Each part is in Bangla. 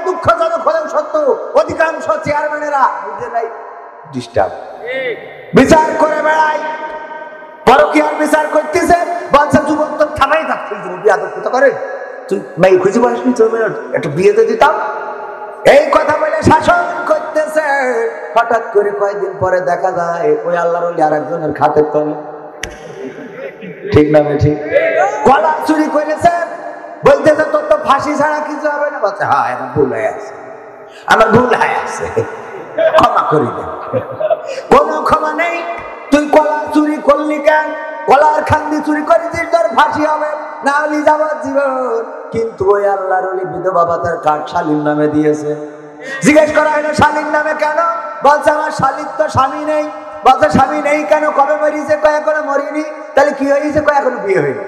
দুঃখজনক হলেও সত্য, অধিকাংশ চেয়ারম্যানেরা নিজেরাই ডিস্টার্ব, বিচার করে বেড়ায়, পরকীয়ার বিচার করতেছে, বলছে যুবক তো থামাই থাকতে বিয়াদব কথা করে, তুই মেয়ে খুঁজে পাসনি, তোর একটু বিয়ে দিয়ে দিতাম, এই কথা বলে শাসন করতেছে। হঠাৎ করে কয়েকদিন পরে দেখা যায় ওই আল্লাহর ওলি আর একজনের খাতের তলে, ঠিক না ঠিক, কলা চুরি করেছে, বলতেছে তোর তো ফাঁসি ছাড়া কিছু হবে না। বলছে হ্যাঁ আমার ভুল হয়ে আছে, আমার ভুল হয়ে আছে, ক্ষমা করি দেন। কোনো ক্ষমা নেই। তুই কলা চুরি করলি কেন? কলার খান্দি চুরি করেছিস, তোর ফাঁসি হবে, না হলে যাবজ্জীবন। কিন্তু ওই আল্লাহর ওলি বিধবা ভাতার কার্ড শালীর নামে দিয়েছে। জিজ্ঞেস করা হলো শালীর নামে কেন? বলছে আমার শালীর তো স্বামী নেই। বলছে স্বামী নেই কেন? কবে মরিছে? কয় এখনো মরিনি। তাহলে কি হয়েছে? কয় এখনো বিয়ে হয়নি।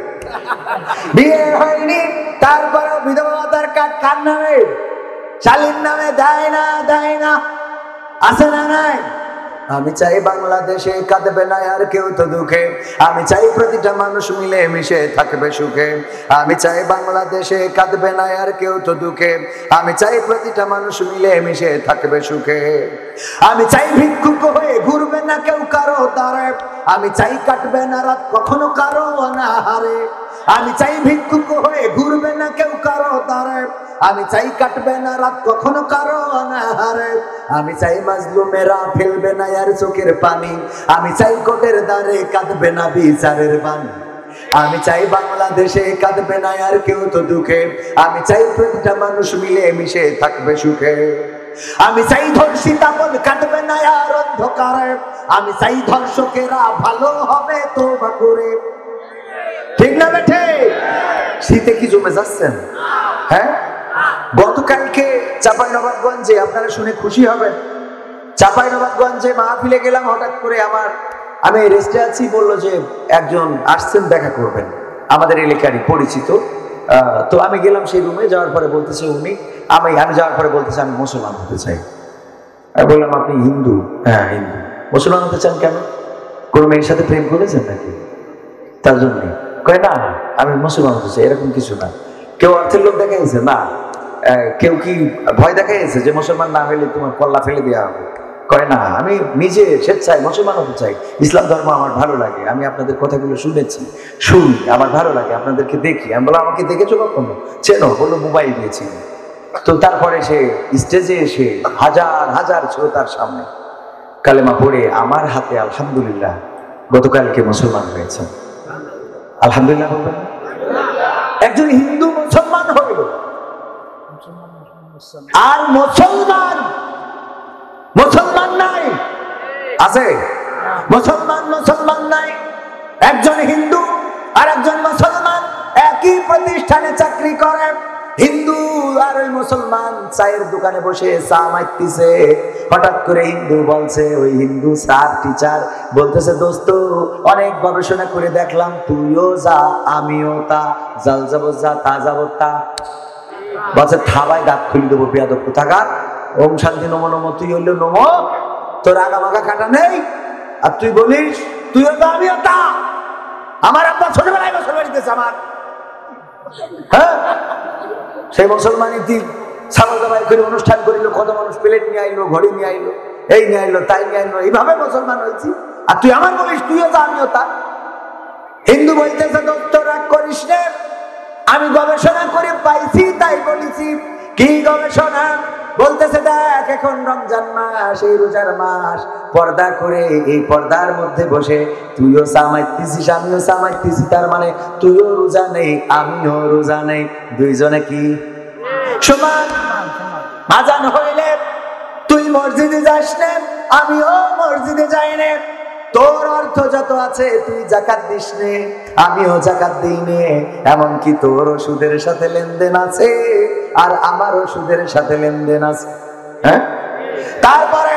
বিয়ে হয়নি, তারপরেও বিধবা ভাতার কার্ড কার নামে? শালীর নামে। দেয় না, দেয় না, আছে না নাই? আমি চাই বাংলাদেশে কাঁদবে না আর কেউ তো দুঃখে, আমি চাই প্রতিটা মানুষ মিলে মিশে থাকবে সুখে। আমি চাই বাংলাদেশে কাঁদবে না আর কেউ তো দুঃখে, আমি চাই প্রতিটা মানুষ মিলে মিশে থাকবে সুখে। আমি চাই ভিক্ষুক হয়ে ঘুরবে না কেউ কারো দ্বারে, আমি চাই কাটবে না রাত কখনো কারো অনাহারে। আমি চাই ভিক্ষুক হয়ে ঘুরবে না কেউ কারো দ্বারে, আমি চাই কাটবে না রাত কখনো কারো অনাহারে। আমি চাই মাজলুমেরা ফেলবে না আর চোখের পানি, আমি চাই কোটের দ্বারে কাঁদবে না বিচারের বাণী। আমি চাই বাংলাদেশে কাঁদবে না আর কেউ তো দুঃখে, আমি চাই প্রতিটা মানুষ মিলে মিশে থাকবে সুখে। আমি চাই ধর্ষিতা বল কাঁদবে না আর অন্ধকারে, আমি চাই ধর্ষকেরা ভালো হবে তওবা করে। ঠিক না বেঠে? শীতে কি জমে যাচ্ছেন? হ্যাঁ, গতকালকে চাঁপাইনবাবগঞ্জে, আপনারা শুনে খুশি হবেন, চাঁপাইনবাবগঞ্জে মাহফিলে গেলাম। হঠাৎ করে আমি রেস্টে আছি, বললো যে একজন আসছেন দেখা করবেন, আমাদের এলাকারই পরিচিত। তো আমি গেলাম সেই রুমে, যাওয়ার পরে বলতেছে উনি, আমি যাওয়ার পরে বলতেছে আমি মুসলমান হতে চাই। আমি বললাম আপনি হিন্দু? হ্যাঁ হিন্দু। মুসলমান হতে চান কেন? কোনো মেয়ের সাথে প্রেম করেছেন নাকি? তার জন্যে। কয় না আমি মুসলমান হতে চাই, এরকম কিছু না। কেউ অর্থের লোক দেখাইছে? না। কেউ কি ভয় দেখাইছে যে মুসলমান না হইলে তোমার কল্লা ফেলে দেওয়া হবে? কয় না, আমি নিজে স্বেচ্ছায় মুসলমান হতে চাই, ইসলাম ধর্ম আমার ভালো লাগে, আমি আপনাদের কথাগুলো শুনেছি, শুনি, আমার ভালো লাগে, আপনাদেরকে দেখি। আমি বললাম আমাকে দেখেছো কখনো? চেনো? বললো মোবাইল দিয়েছি। তো তারপরে সে স্টেজে এসে হাজার হাজার শ্রোতার সামনে কালেমা পড়ে আমার হাতে আলহামদুলিল্লাহ গতকালকে মুসলমান হয়েছে। আলহামদুলিল্লাহ বলবেন। একজন হিন্দু মুসলমান হইল, আর মুসলমান নাই আছে? মুসলমান নাই। একজন হিন্দু আর একজন মুসলমান একই প্রতিষ্ঠানে চাকরি করে। হিন্দু আর ওই মুসলমান চায়ের দোকানে বসে চা মাইতেছে। হঠাৎ করে হিন্দু বলছে, ওই হিন্দু স্যার টিচার বলতেছে, দোস্ত অনেক গবেষণা করে দেখলাম, তুইও যা আমিও তা, জাল যাবো যা তা যাবো তা। বলছে থাবায় দাঁত খুলে দেবো বেয়াদব কোথাকার। ওম শান্তি নমো নমো, তুই হইলো নমো, তোর আগামাগা কাটা নেই। আর তুই বলিস তুইও তা আমিও তা। আমার আব্বা ছোটবেলায় মুসলমান দিতেছে আমার। হ্যাঁ, সেই মুসলমানই তুই ছাগল জবাই করে অনুষ্ঠান করিল, কত মানুষ প্লেট নিয়ে আইলো, ঘড়ি নিয়ে আইলো, এই নিয়ে আইলো, তাই নিয়ে আইলো, এইভাবে মুসলমান হয়েছি। আর তুই আমার বলিস তুইও তা আমিও তা। হিন্দু বলতেছে দোস্ত রাগ করিস রে, আমি গবেষণা করে পাইছি তাই বলেছি। কি গবেষণা? বলতেছে দেখ এখন রমজান মাস, এই রোজার মাস, পর্দা করে এই পর্দার মধ্যে বসে তুইও সামাইতেছিস আমিও সামাইতেছি, তার মানে তুইও রোজা নেই আমিও রোজা নেই, দুইজনে কি সমান। আজান হইলে তুই মসজিদে যাস না, আমিও মসজিদে যাই না। তোর অর্থ যত আছে তুই যাকাত দিস নে, আমিও যাকাত দিই নে। এমনকি তোর ওষুধের সাথে লেনদেন আছে আর আমার ওষুধের সাথে লেনদেন আছে। হ্যাঁ, তারপরে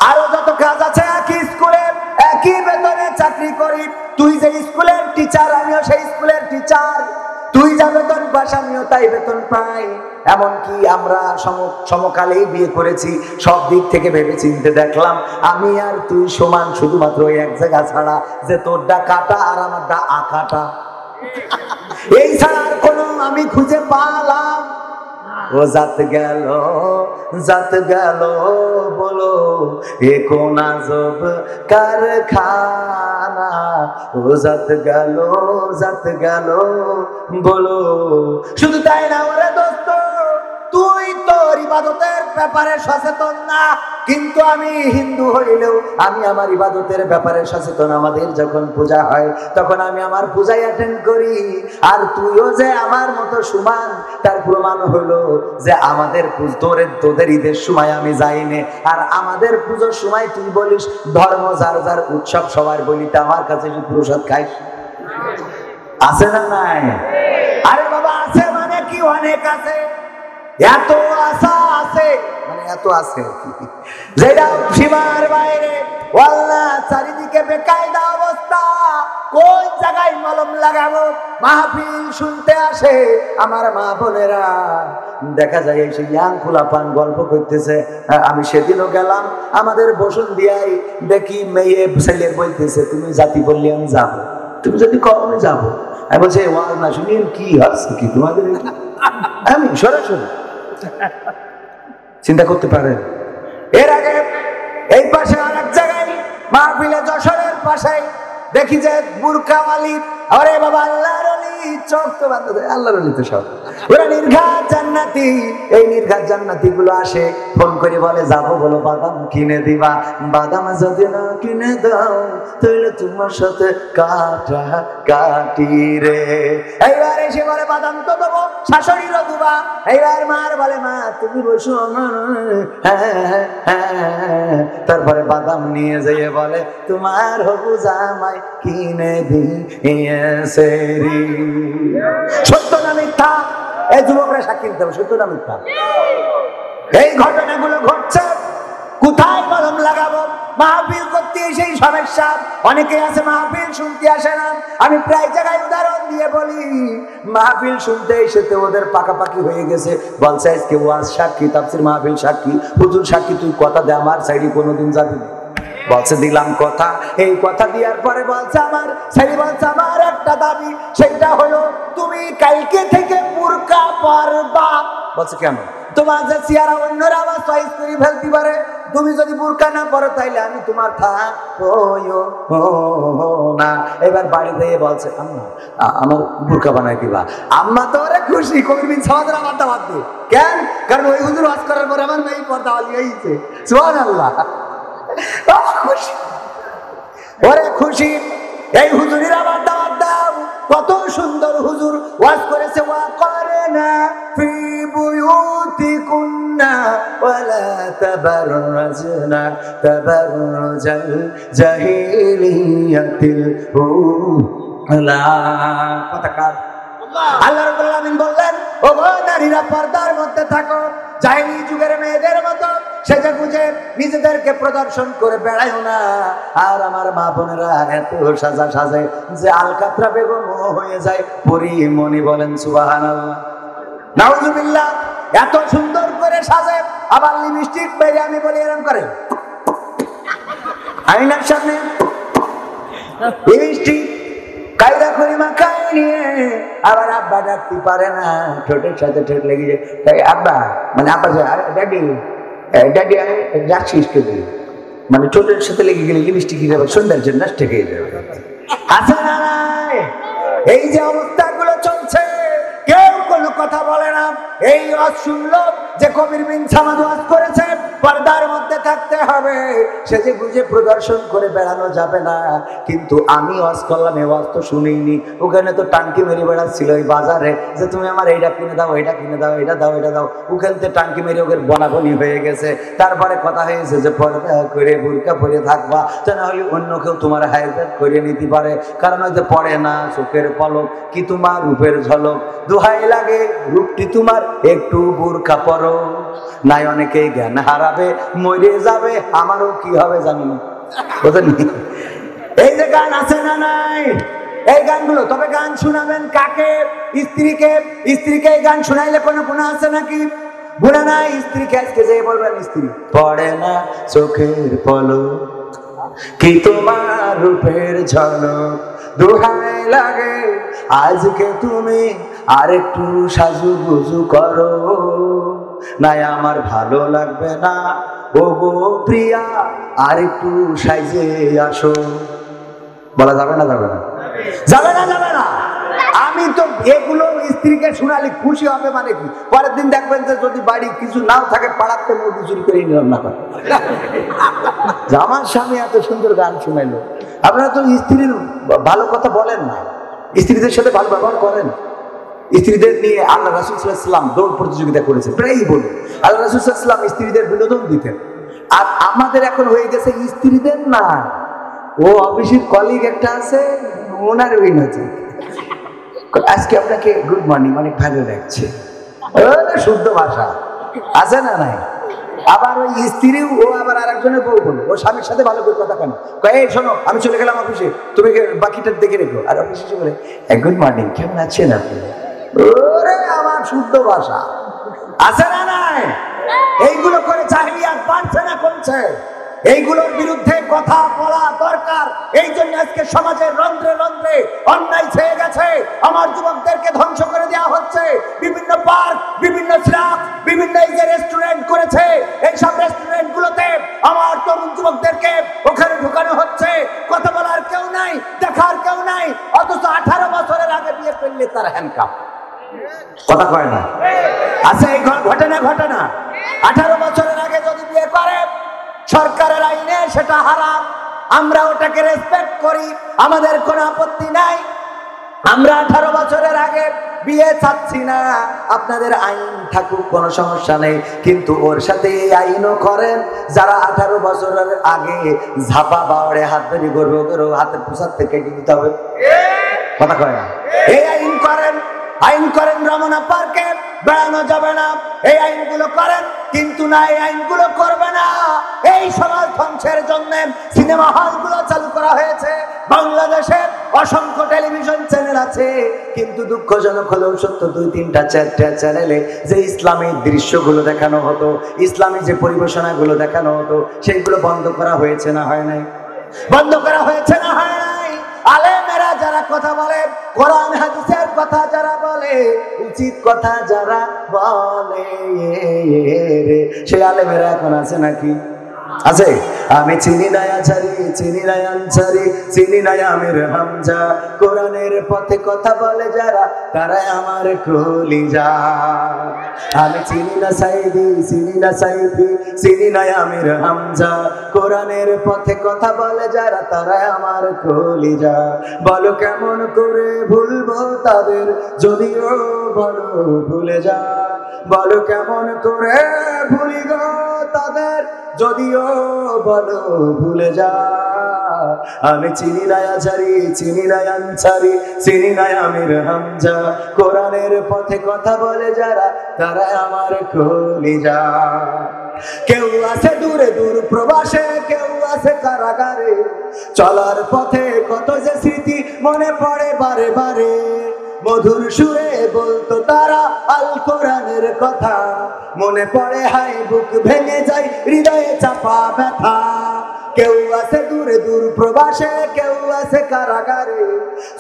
আরো যত কাজ আছে, একই স্কুলে একই বেতনে চাকরি করি। তুই যে স্কুলের টিচার আমিও সেই স্কুলের টিচার, তুই যা বেতন পাস আমিও তাই বেতন পাই। এমনকি আমরা সমকালেই বিয়ে করেছি। সব দিক থেকে ভেবে চিনতে দেখলাম আমি আর তুই সমান, শুধুমাত্র এক জায়গা ছাড়া, যে তোরটা কাটা আর আমারটা আকাটা। এই ছাড়া আর কোনো আমি খুঁজে পালাম ও জাত গেল বলো এ কোন আজব কারখানা, ও জাত গেল বলো। শুধু তাই না ওরে দোস্ত, তুই তোর ইবাদতের ব্যাপারে সচেতন না, কিন্তু আমি হিন্দু হইলেও আমি আমার ইবাদতের ব্যাপারে সচেতন। আমাদের যখন পূজা হয় তখন আমি আমার পূজায় অ্যাটেন্ড করি, আর তুইও যে আমার মতো সমান তার প্রমাণ হলো যে আমাদের তোদের ঈদের সময় আমি যাইনি, আর আমাদের পুজোর সময় তুই বলিস ধর্ম যার যার উৎসব সবার বলিতে আমার কাছে প্রসাদ খাইস। আছে না নাই? আরে বাবা আছে মানে কি, অনেক আছে, এত আশা আছে, মানে এত আছে যেটা সীমার বাইরে। আল্লাহ চারিদিকে বেকায়দা অবস্থা, কোন জায়গায় মলম লাগাবো? মাহফিল শুনতে আসে আমার মা বোনেরা, দেখা যায় এই সেই ইয়াং ফুলাপান গল্প করতেছে। আমি সেদিনও গেলাম আমাদের বসুন দিয়াই, দেখি মেয়ে ছেলে বলতেছে তুমি জাতি বললে আমি যাবো, তুমি যদি কও আমি যাবো। আমি বলছি ওয়াজ না শুনিয়ে কি হচ্ছে কি তোমাদের? আমি সরাসরি চিন্তা করতে পারেন। এর আগে এই পাশে আর এক জায়গায় মাহফিলে যশোরের পাশে দেখি যে বুরকাওয়ালি, আরে বাবা আল্লাহর ওলি, চোখ তো বান্ধ, আল্লাহর ওলি তো সব ওরা নির্ঘাত জান্নাতি। এই নির্ঘাত জান্নাতি গুলো আসে ফোন করে বলে যাবো, বলো বাদাম কিনে দিবা, বাদাম যদি না কিনে দাও তাহলে তোমার সাথে কাটা কাটি রে। এইবার এসে বলে বাদাম তো দেবো, শাশুড়িরও দুবা। এইবার মার বলে মা তুমি বসো, তারপরে বাদাম নিয়ে যেয়ে বলে তোমার হবু জামাই কিনে দিয়েছে রে। সত্য না মিথ্যা? এই যুবকরা সাক্ষী দিতে হবে, সত্য না মিথ্যা? এই ঘটনাগুলো ঘটছে, কোথায় কলম লাগাবো? মাহফিল করতে সেই সমস্যা। অনেকে আছে মাহফিল শুনতে আসে না। আমি প্রায় জায়গায় উদাহরণ দিয়ে বলি, মাহফিল শুনতে এসেতে ওদের পাকাপাকি হয়ে গেছে, বলছে আজকে ওয়াজ সাক্ষী, তাফসীর মাহফিল সাক্ষী, হুজুর সাক্ষী, তুই কথা দে আমার সাইডে কোনোদিন যাবি না। বলছে দিলাম কথা। এই কথা দেওয়ার পরে বলছে আমার ছেলে, বলছে আমার একটা দাবি, সেটা হলো তুমি কালকে থেকে বুরকা পরবা। বলছে কেন? তোমার যে চেহারা অন্যরা আবার চয়েস করে ফেলতে পারে, তুমি যদি বুরকা না পরো তাইলে আমি তোমার না। এবার বাড়ি দিয়ে বলছে আম্মা আমার বুরকা বানাই দিবা। আম্মা তো ওরে খুশি, কবির সমাজের আমার দাওয়াত দিয়ে। কেন? কারণ ওই হুজুর ওয়াজ করার পরে আমার মেয়ে পর্দা হয়েছে। সুবহানাল্লাহ, খুশি, ওরে খুশি। এই হুজুরের আবার দাওয়াত দাও। কত সুন্দর হুজুর ওয়াজ করেছে, ওয়া করেনা ফি বুয়ুতিকুন্না ওয়ালা তাবাররাজনা তাবাররুজাল জাহিলিয়াতিল উলা। কথাকার আল্লাহ রাব্বুল আলামিন বললেন, ও নারীরা পর্দার মধ্যে থাকো, জাহিলি যুগের মেয়েদের মতো সেজে গুজে নিজেদেরকে প্রদর্শন করে বেড়াইও না। আর আমার মা বোনেরা এত সাজা সাজে যে আলকাতরা বেগম হয়ে যায় পরিমণি। বলেন সুবহানাল্লাহ, নাউজুবিল্লাহ। এত সুন্দর করে সাজে, আবার লিপস্টিক মেরে আমি বলি এরকম করে আয়নার সামনে লিপস্টিক কায়দা করে মাখায় নিয়ে আবার আব্বা ডাকতে পারে না, ঠোঁটের সাথে ঠোঁট লেগে যায়। তাই আব্বা মানে আব্বা ড্যাডি ড্যাডি ডাকছিস কে? মানে ঠোঁটের সাথে লেগে গেলে লিপস্টিক সৌন্দর্য নষ্ট হয়ে যাবে। আছে না নাই? এই যে অবস্থাগুলো চলছে, কেউ কোনো কথা বলে না। এই ওয়াজ শুনলো যে কবির বিন সামাদ ওয়াজ করেছে, পর্দার মধ্যে থাকতে হবে, সেজে গুজে প্রদর্শন করে বেড়ানো যাবে না। কিন্তু আমি ওয়াজ করলাম, এই ওয়াজ তো শুনিনি। ওখানে তো টাঙ্কি মেরে বেড়াচ্ছিল ওই বাজারে যে তুমি আমার এইটা কিনে দাও, এইটা কিনে দাও, এটা দাও, এটা দাও। ওখানে টাঙ্কি মেরে ওদের বনাবনি হয়ে গেছে। তারপরে কথা হয়েছে যে পর্দা করে বুরকা পরে থাকবা, তা না হলে অন্য কেউ তোমার হাইজাক করে নিতে পারে। কারণ ওই যে পড়ে না চোখের পলক কি তোমার রূপের ঝলক, দোহাই লাগে রূপটি তোমার একটু বুরকা পরো, নাই অনেকেই জ্ঞান হারাবে মরে যাবে, আমারও কি হবে জানি না। এই যে গান আছে না নাই, এই গানগুলো, তবে গান শোনাবেন কাকে? স্ত্রীকে। স্ত্রীকে এই গান শোনাইলে কোনো গুনাহ আছে নাকি? গুনাহ নাই। স্ত্রীকে আজকে যে বলবেন স্ত্রী পড়ে না চোখের পলক কি তোমার রূপের ঝলক, দোহাই লাগে আজকে তুমি আরেকটু সাজুগুজু করো। নাই আমার ভালো লাগবে না, ও গো প্রিয়া আর একটু সাইজে আসো। বলা যাবে না? যাবে না? যাবে না? যাবে না? আমি তো এগুলো স্ত্রীকে শোনালে খুশি হবে মানে কি, পরের দিন দেখবেন যে যদি বাড়ি কিছু নাও থাকে পাড়াতে মুরগি চুরি করে রান্না করে। আমার স্বামী এত সুন্দর গান শুনাইলো। আপনারা তো স্ত্রীর ভালো কথা বলেন না, স্ত্রীদের সাথে ভালো ব্যবহার করেন। স্ত্রীদের নিয়ে আল্লাহ রাসূল সাল্লাল্লাহু আলাইহি ওয়াসাল্লাম দৌড় প্রতিযোগিতা করেছেন, প্রায়ই বলে আল্লাহ রাসূল সাল্লাল্লাহু আলাইহি ওয়াসাল্লাম স্ত্রীদের বিনোদন দিতেন। আর আমাদের এখন হয়ে গেছে স্ত্রীদের না, ও অফিসের কলিগ একটা আছে ওনার হচ্ছে আজকে আপনাকে গুড মর্নিং, অনেক ভালো লাগছে, শুদ্ধ ভাষা আছে না নাই? আবার ওই স্ত্রীও ও আবার আরেকজনের বউ বলো, ও স্বামীর সাথে ভালো করে কথা কেন কয়, এই শোনো আমি চলে গেলাম অফিসে, তুমি বাকিটা দেখে রেখো। আর অফিসে এসে বলে গুড মর্নিং, কেমন আছেন আপনি? ওরে আমার শুদ্ধ ভাষা আছে না নাই? এইগুলো করে জাহিলিয়াত বাড়ছে না কমছে? এইগুলোর বিরুদ্ধে কথা বলা দরকার। এই জন্য আজকে সমাজের রন্ধ্রে রন্ধ্রে অন্যায় ছেয়ে গেছে, আমার যুবকদেরকে ধ্বংস করে দেওয়া হচ্ছে। বিভিন্ন পার্ক, বিভিন্ন স্ল্যাব, বিভিন্ন এই যে রেস্টুরেন্ট করেছে, এইসব রেস্টুরেন্ট গুলোতে আমার তরুণ যুবকদেরকে ওখানে ঢুকানো হচ্ছে। কথা বলার কেউ নাই, দেখার কেউ নাই, অথচ 18 বছরের আগে বিয়ে করলে তার হ্যান্ডকাপ। কথা কয় না? আচ্ছা এই ঘটনা 18 বছরের আগে যদি বিয়ে করে সরকারের আইনে সেটা হারাম, আমরা ওটাকে রেসপেক্ট করি, আমাদের কোনো আপত্তি নাই। আমরা 18 বছরের আগে বিয়ে চাচ্ছি না, আপনাদের আইন থাকুক কোনো সমস্যা নেই, কিন্তু ওর সাথে এই আইনও করেন যারা 18 বছরের আগে ঝাপা বাওড়ে হাত ধরে করবে, ওদের হাতের পোশাক থেকে কেটে দিতে হবে। কথা কয় না? এই আইন করেন রমনা পার্কে বেড়ানো যাবে না, এই আইনগুলো করেন, কিন্তু না এই আইনগুলো করবে না। এই সমাজ ধ্বংসের জন্য সিনেমা হলগুলো চালু করা হয়েছে। বাংলাদেশে অসংখ্য টেলিভিশন চ্যানেল আছে, কিন্তু দুঃখজনক হলেও সত্য 2-3টা 4টা চ্যানেলে যে ইসলামী দৃশ্যগুলো দেখানো হতো, ইসলামী যে পরিবেশনাগুলো দেখানো হতো, সেইগুলো বন্ধ করা হয়েছে না হয় নাই? বন্ধ করা হয়েছে না হয় নাই? আলেমেরা যারা কথা বলে, কোরআন হাদিসের কথা যারা বলে, উচিত কথা যারা বলে, সেই আলেমেরা এখন আছে নাকি? আছে? আমি চিনি না আছারি, চিনি না আনসারি, চিনি না আমির হামজা, কোরআনের পথে কথা বলে যারা তারা আমার কলিজা। আমি চিনি না সাইদি, চিনি না সাইফি, চিনি না আমির হামজা, কোরআনের পথে কথা বলে যারা তারা আমার কলিজা। বলো কেমন করে ভুলবো তাদের, যদিও বলো ভুলে যা। বলো কেমন করে ভুলি গো তাদের, যদিও বলো ভুলে যা। আমি চিনি না আছারি, চিনি না আনসারি, চিনি না আমির হামজা, কোরআনের পথে কথা বলে যারা তারা আমার কলিজা। কেউ আছে দূরে দূর প্রবাসে, কেউ আছে কারাগারে, চলার পথে কত যে স্মৃতি মনে পড়ে বারে বারে। মধুর সুরে বলতো তারা আল কোরআনের কথা, মনে পড়ে হাই বুক ভেঙে যায়, হৃদয়ে চাপা ব্যথা। কেউ আছে দূরে দূর প্রবাসে, কেউ আছে কারাগারে,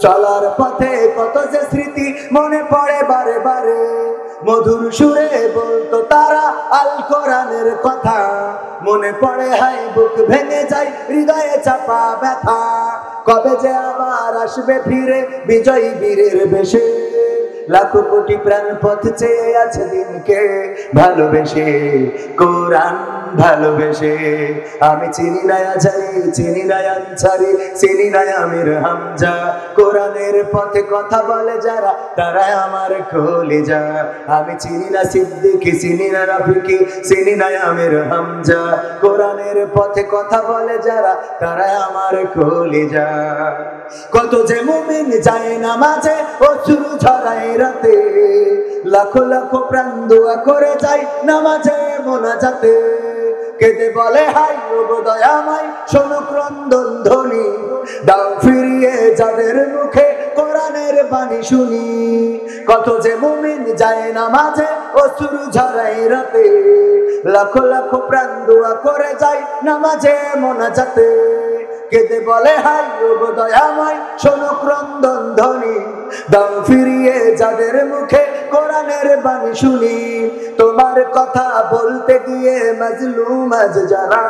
চলার পথে কত যে স্মৃতি মনে পড়ে বারে বারে। মধুর সুরে বলতো তারা আল কোরআনের কথা, মনে পড়ে হাই বুক ভেঙে যায়, হৃদয়ে চাপা ব্যথা। কবে যে আবার আসবে ফিরে বিজয়ী বীরের বেশে, লাখো কোটি প্রাণ পথ চেয়ে আছে দিনকে ভালোবেসে, কোরআন ভালোবেসে। আমি চিনি না আছারি, চিনি না আনসারি, চিনি না আমির হামজা, কোরআনের পথে কথা বলে যারা তারা আমার কলিজা। আমি চিনি না সিদ্দিকি, চিনি না রাফিকি, চিনি না আমির হামজা, কোরআনের পথে কথা বলে যারা তারা আমার কলিজা। কত যে মুমিন যায় নামাজে অশ্রু ঝরায় রাতে, লাখো লাখো প্রাণ দোয়া করে যায় নামাজে মোনাজাতে। কেঁদে বলে হাই ও গো দয়াময়, শোনো ক্রন্দন ধ্বনি, দাও ফিরিয়ে যাদের মুখে কোরআনের বাণী শুনি। কত যে মুমিন যায় নামাজে অশ্রু ঝরায় রাতে, লাখো লাখো প্রাণ দোয়া করে যায় নামাজে মোনাজাতে। কেঁদে বলে হাই ও গো দয়াময় শোনো ক্রন্দন ধ্বনি, দাও ফিরিয়ে যাদের মুখে কোরআনের বাণী শুনি। তোমার কথা বলতে গিয়ে মাজলুম আজ যারা,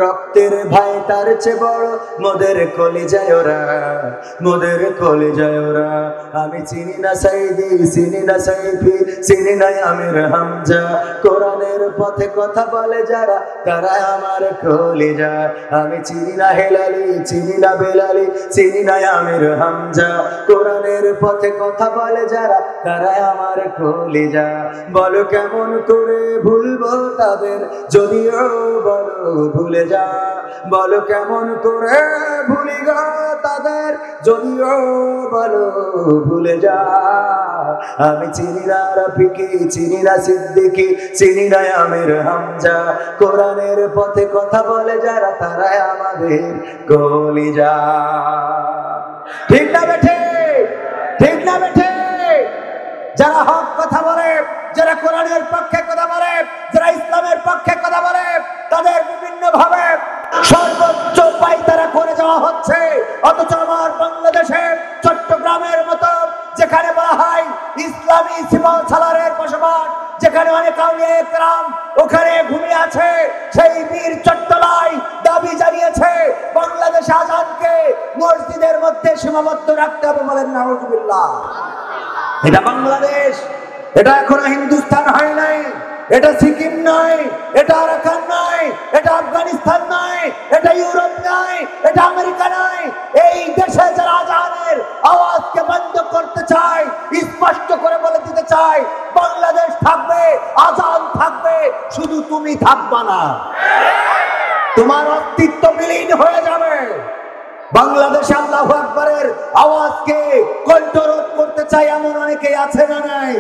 রক্তের ভাই তার চেয়ে বড় মোদের কলিজায় ওরা, মোদের কলিজায় ওরা। আমি চিনি না সাইদি, চিনি না সাইফি, চিনি না আমির হামজা, কোরআনের পথে কথা বলে যারা তারা আমার কলিজা। আমি চিনি না হেলালি, চিনি না বেলালি, চিনি না আমির হামজা, কোরআনের পথে কথা বলে যারা তারা আমার কলিজা। বলো কেমন করে ভুলবো তাদের, যদিও বলো ভুলে যা, বলো কেমন করে ভুলি গো তাদের, যদিও বলো ভুলে যা। আমি চিনি না রফিকি, চিনি না সিদ্দিকি, চিনি না আমির হামজা, কোরআনের পথে কথা বলে যারা তারাই আমাদের কলিজা। ঠিক না বেঠে, ঠিক না বেঠে? যারা হক কথা বলে, যারা কোরআনের পক্ষে কথা বলে, যারা ইসলামের পক্ষে কথা বলে, তাদের বিভিন্ন ভাবে সর্বোচ্চ পায়তারা করে যাওয়া হচ্ছে। অথচ আমার বাংলাদেশে চট্টগ্রামের মতো যেখানে বলা হয় ইসলামী সিপাহ সালারের বসবাস, যেখানে অনেক আউলিয়া কেরাম ওখানে ঘুমিয়ে আছে, সেই বীর চট্টলায় দাবি জানিয়েছে বাংলাদেশ আজানকে মসজিদের মধ্যে সীমাবদ্ধ রাখতে হবে। বলেন নাউজুবিল্লাহ। এটা বাংলাদেশ, এটা এখনো হিন্দুস্তান হয় নাই, এটা সিকিম নয়, এটা আরাকান নয়, এটা আফগানিস্তান নয়, এটা ইউরোপ নয়, এটা আমেরিকা নয়। এই দেশে যারা আজানের আওয়াজকে বন্ধ করতে চায়, স্পষ্ট করে বলে দিতে চায় বাংলাদেশ থাকবে, আজান থাকবে, শুধু তুমি থাকবা না, তোমার অস্তিত্ব বিলীন হয়ে যাবে। বাংলাদেশে আল্লাহু আকবারের আওয়াজকে কণ্ঠরোধ করতে চায় এমন অনেকেই আছে না নাই?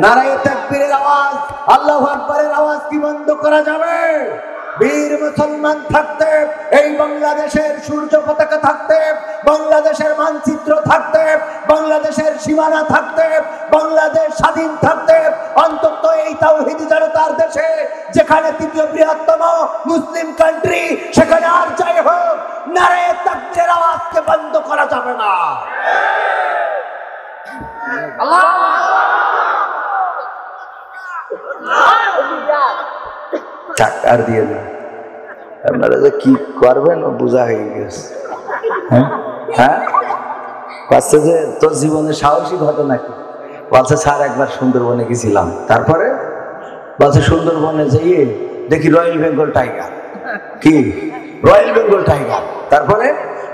নারায়ে তাকবীরের আওয়াজ, আল্লাহু আকবারের আওয়াজ কি বন্ধ করা যাবে? বীর মুসলমান থাকতে, এই বাংলাদেশের সূর্য পতাকা থাকতে, বাংলাদেশের মানচিত্র থাকতে, বাংলাদেশের সীমানা থাকতে, বাংলাদেশ স্বাধীন থাকতে, অন্তত এই তাওহীদি জনতার দেশে যেখানে তৃতীয় বৃহত্তম মুসলিম কান্ট্রি, সেখানে আর যাই হোক নারায়ে তাকবীরের আওয়াজকে বন্ধ করা যাবে না। আল্লাহ আর দিয়ে দিন, আপনারা যে কি করবেন বোঝা হয়ে গেছে। হ্যাঁ, বলছে যে তোর জীবনে সাহসী ঘটনা কি? বলছে স্যার একবার সুন্দরবনে গেছিলাম, তারপরে বলছে সুন্দরবনে যেয়ে দেখি রয়্যাল বেঙ্গল টাইগার। কি রয়্যাল বেঙ্গল টাইগার? তারপরে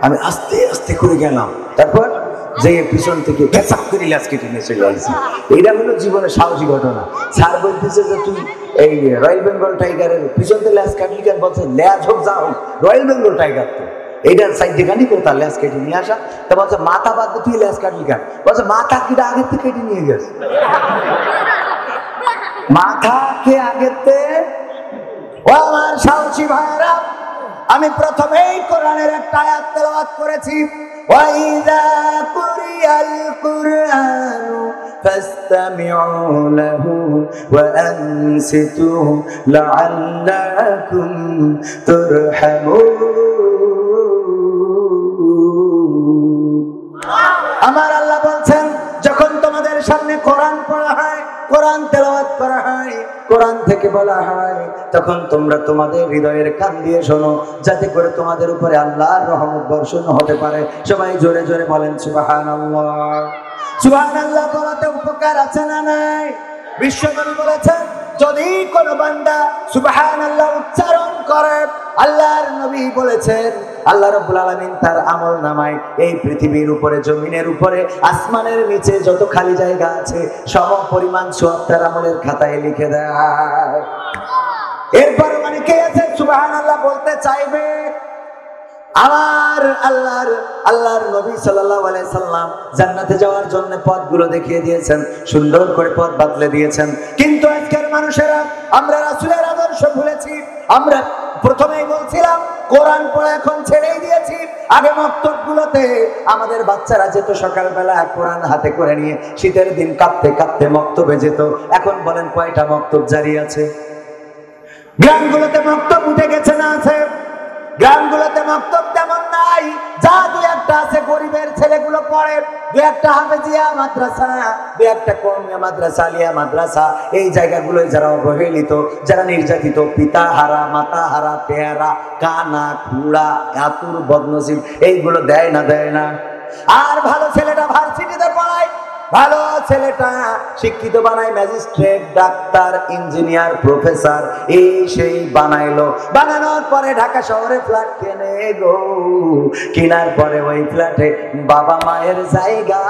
আমি আস্তে আস্তে করে গেলাম, তারপর যে পিছন থেকে পেশাব করে ল্যাস কেটে নিয়ে চলে আসছি। এইটা হলো জীবনের সাহসী ঘটনা। স্যার বলতেছে যে তুই এই রয়্যাল বেঙ্গল টাইগারের পিছন থেকে ল্যাস কাটলি কেন? বলছে ল্যাস হোক যা হোক রয়্যাল বেঙ্গল টাইগার তো এইটার সাইড দেখানি করে তার ল্যাস কেটে নিয়ে আসা। তা বলছে মাথা বাদ তুই ল্যাস কাটলি কেন? বলছে মাথা কিটা আগের থেকে কেটে নিয়ে গেছে। মাথাকে আগেতে। ও আমার সাহসী ভাইরা, আমি প্রথমেই কোরআনের একটা আয়াত তেলাওয়াত করেছি, ওয়াইযা কুরিয়াল কুরআনু ফাসতামিউ লাহু ওয়া আনসিতু লাআল্লাকুম তুরহামুন। আমার আল্লাহ বলছেন যখন তোমাদের সামনে কোরআন পড়া হয়, কোরআন তেলাওয়াত করা হয়, কোরআন থেকে বলা হয়, তখন তোমরা তোমাদের হৃদয়ের কান দিয়ে শোনো, যাতে করে তোমাদের উপরে আল্লাহর রহমত বর্ষণ হতে পারে। সবাই জোরে জোরে বলেন সুবহানাল্লাহ। সুবহানাল্লাহ বলাতে উপকার আছে না নাই? বিশ্বনবী বলেছেন যদি কোনো বান্দা সুবহানাল্লাহ উচ্চারণ করে, আল্লাহর নবী বলেছেন আল্লাহ রাব্বুল আলামিন তার আমল নামায় এই পৃথিবীর উপরে, জমিনের উপরে, আসমানের নিচে যত খালি জায়গা আছে সম পরিমাণ সওয়াব তার আমলের খাতায় লিখে দেয়। এরপর অনেকে আছে সুবহানাল্লাহ বলতে চাইবে। আমার আল্লাহর নবী সাল্লাল্লাহু আলাইহি সাল্লাম জান্নাতে যাওয়ার জন্য পথগুলো দেখিয়ে দিয়েছেন, সুন্দর করে পথ বাতলে দিয়েছেন। কিন্তু আজকের মানুষেরা আমরা রাসূলের আদর্শ ভুলেছি। আমরা প্রথমেই বলছিলাম কোরআন পড়া এখন ছেড়েই দিয়েছি। আগে মক্তবগুলোতে আমাদের বাচ্চারা যেত সকালবেলা কোরআন হাতে করে নিয়ে, শীতের দিন কাঁপতে কাঁপতে মক্তবে যেত। এখন বলেন কয়টা মক্তব জারি আছে? গ্রামগুলোতে মক্তব উঠে গেছে না আছে? গ্রামগুলোতে মক্তব তেমন নাই, যা দুই একটা আছে গরিবের ছেলেগুলো পড়ে, দুই একটা হাফেজিয়া মাদ্রাসা, দুই একটা কওমিয়া মাদ্রাসা, আলিয়া মাদ্রাসা, এই জায়গাগুলোয় যারা অবহেলিত, যারা নির্যাতিত, পিতা হারা, মাতা হারা, পেয়ারা, কানা, খুড়া, আতুর, বদনসিব, এইগুলো দেয় না। আর ভালো ছেলেটা ভার্সিটিতে পড়ায়, ভালো ছেলেটা শিক্ষিত বানায়, ম্যাজিস্ট্রেট, ডাক্তার, ইঞ্জিনিয়ার, প্রফেসর, এই সেই বানাইলো। বানানোর পরে ঢাকা শহরে ফ্ল্যাট কেনে গো, কেনার পরে ওই ফ্ল্যাটে বাবা মায়ের জায়গা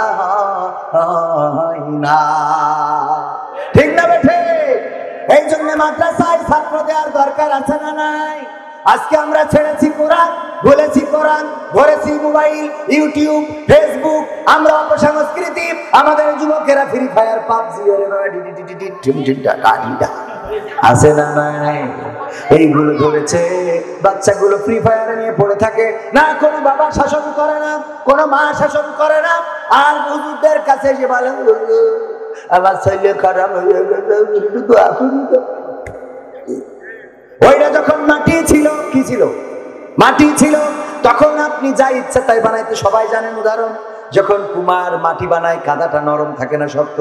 হয় না। ঠিক না বেঠে? এই জন্য মাদ্রাসায় ছাত্র দেওয়ার দরকার আছে না নাই? আজকে আমরা ছেড়েছি কোরআন, বলেছি কোরআন, ধরেছি মোবাইল, ইউটিউব, ফেসবুক, আমরা অপসংস্কৃতি, আমাদের যুবকেরা ফ্রি ফায়ার, পাবজি, আছে না নাই? এইগুলো ধরেছে, বাচ্চাগুলো ফ্রি ফায়ারে নিয়ে পড়ে থাকে, না কোনো বাবা শাসন করে না, কোনো মা শাসন করে না। আর হুজুরদের কাছে এসে বলে আমার ছেলে খারাপ হয়ে গেছে, ওইটা যখন মাটি ছিল, কি ছিল? মাটি ছিল। তখন আপনি যা ইচ্ছা তাই বানাইতে সবাই জানেন। উদাহরণ, যখন কুমার মাটি বানায়, কাদাটা নরম থাকে না, শক্ত।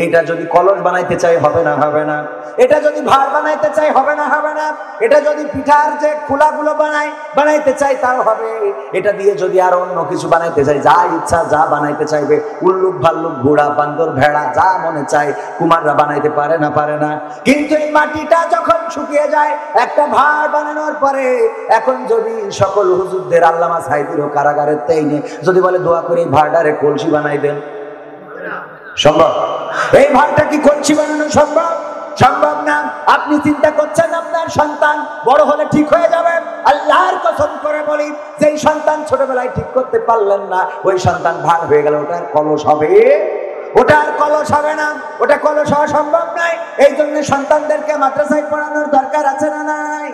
এটা যদি কলস বানাইতে চাই হবে না। এটা যদি ভার বানাইতে চাই হবে না। এটা যদি পিঠার যে খোলাগুলো বানাইতে চাই তাও হবে। এটা দিয়ে যদি আর অন্য কিছু বানাইতে চাই, যা ইচ্ছা যা বানাইতে চাইবে, উল্লুক ভাল্লুক, ঘোড়া, বান্দর, ভেড়া, যা মনে চায় কুমাররা বানাইতে পারে না। কিন্তু এই মাটিটা যখন শুকিয়ে যায়, একটা ভার বানানোর পরে, এখন যদি সকল হুজুরদের, আল্লামা সাইদিরও কারাগারের তেইনে যদি বলে দোয়া করে এই ভাড়ারে কলসি বানাই দেন, সম্ভব? এই ভাড়টা কি কলসি বানানো সম্ভব? সম্ভব না। আপনি চিন্তা করছেন আপনার সন্তান বড় হলে ঠিক হয়ে যাবে, আল্লাহর কসম করে বলি, যেই সন্তান ছোটবেলায় ঠিক করতে পারলেন না, ওই সন্তান ভাগ হয়ে গেল, ওটার কলস হবে? ওটার কলস হবে না, ওটা কলস হওয়া সম্ভব নয়। এই জন্য সন্তানদেরকে মাদ্রাসায় পড়ানোর দরকার আছে না নাই?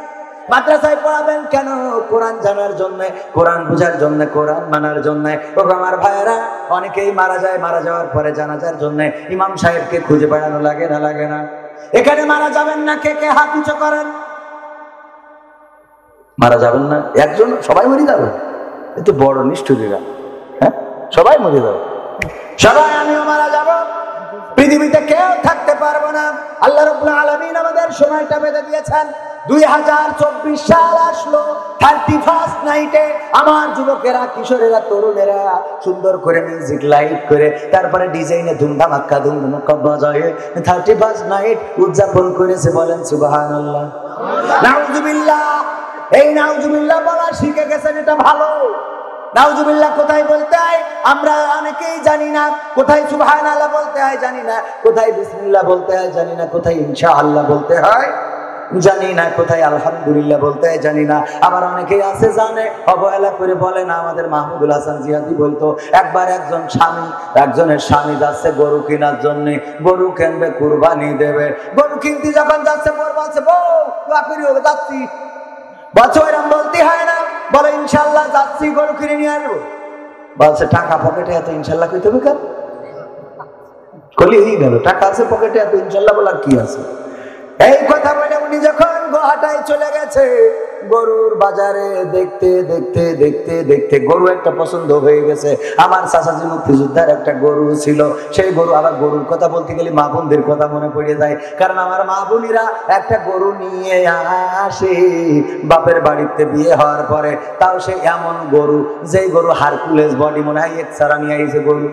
মাদ্রাসায় পড়াবেন কেন? কোরআন জানার জন্য, কোরআন বোঝার জন্য, কোরআন মানার জন্য। ও আমার ভাইয়েরা, অনেকেই মারা যায়, মারা যাওয়ার পরে জানাজার জন্য ইমাম সাহেবকে খুঁজে বেড়ানো লাগে না? এখানে মারা যাবেন না, কে হাত উঁচু করেন? মারা যাবেন না একজন, সবাই মরে যাবে? একটু বড় নিষ্ঠুরীরা, হ্যাঁ, সবাই মরে যাবে, সবাই, আমিও মারা যাব। পৃথিবীতে কেউ থাকতে পারবো না। আল্লাহ রাব্বুল আলামিন আমাদের সময়টা বেঁধে দিয়েছেন। 2024 সাল আসলো, 31st নাইটে আমার যুবকেরা, কিশোরেরা, তরুণেরা সুন্দর করে মিউজিক লাইট করে, তারপরে ডিজাইনে ধুমধামাক্কা বাজায় 31st নাইট উদযাপন করেছে। বলেন সুবহানাল্লাহ, নাউজুবিল্লাহ। এই নাউজুবিল্লাহ বলা শিখে গেছেন, এটা ভালো। নাউজুবিল্লাহ কোথায় বলতে হয় আমরা অনেকেই জানি না, কোথায় সুবহানাল্লাহ বলতে হয় জানি না, কোথায় বিসমিল্লাহ বলতে হয় জানি না, কোথায় ইনশাআল্লাহ বলতে হয় জানি না, কোথায় আলহামদুলিল্লাহ বলতে হয় জানি না। আবার অনেকেই আছে জানে, অবহেলা করে বলে না। আমাদের মাহমুদুল হাসান জিহাদি বলতো, একবার একজনের স্বামী যাচ্ছে গরু কেনার জন্য, গরু কিনবে, কুরবানি দেবে। গরু কিনতে যখন যাচ্ছে, বউ বলছে, বউ দোয়া করি, যাচ্ছি। বছর এরম বলতে হয় না, বলে ইনশাল্লাহ যাচ্ছি, গরু কিনে নিয়ে আসবো। বলছে টাকা পকেটে, এত ইনশাল্লাহ কইতে হবে কেন? কলি হয়ে গেল, টাকা আছে পকেটে, এত ইনশাল্লাহ বলার কি আছে? এই কথা বলে উনি যখন গোহাটায় চলে গেছে, গরুর বাজারে দেখতে গরু একটা পছন্দ হয়ে গেছে। আমার চাচাজি মুক্তিযোদ্ধার একটা গরু ছিল, সেই গরু, আবার গরুর কথা বলতে গেলে মা বোনদের কথা মনে পড়ে যায়, কারণ আমার মা বোনেরা একটা গরু নিয়ে আসে বাপের বাড়িতে বিয়ে হওয়ার পরে, তাও সে এমন গরু, যেই গরু হারকুলেস বডি, মনে হয় এক্সারা নিয়ে আইছে গরু,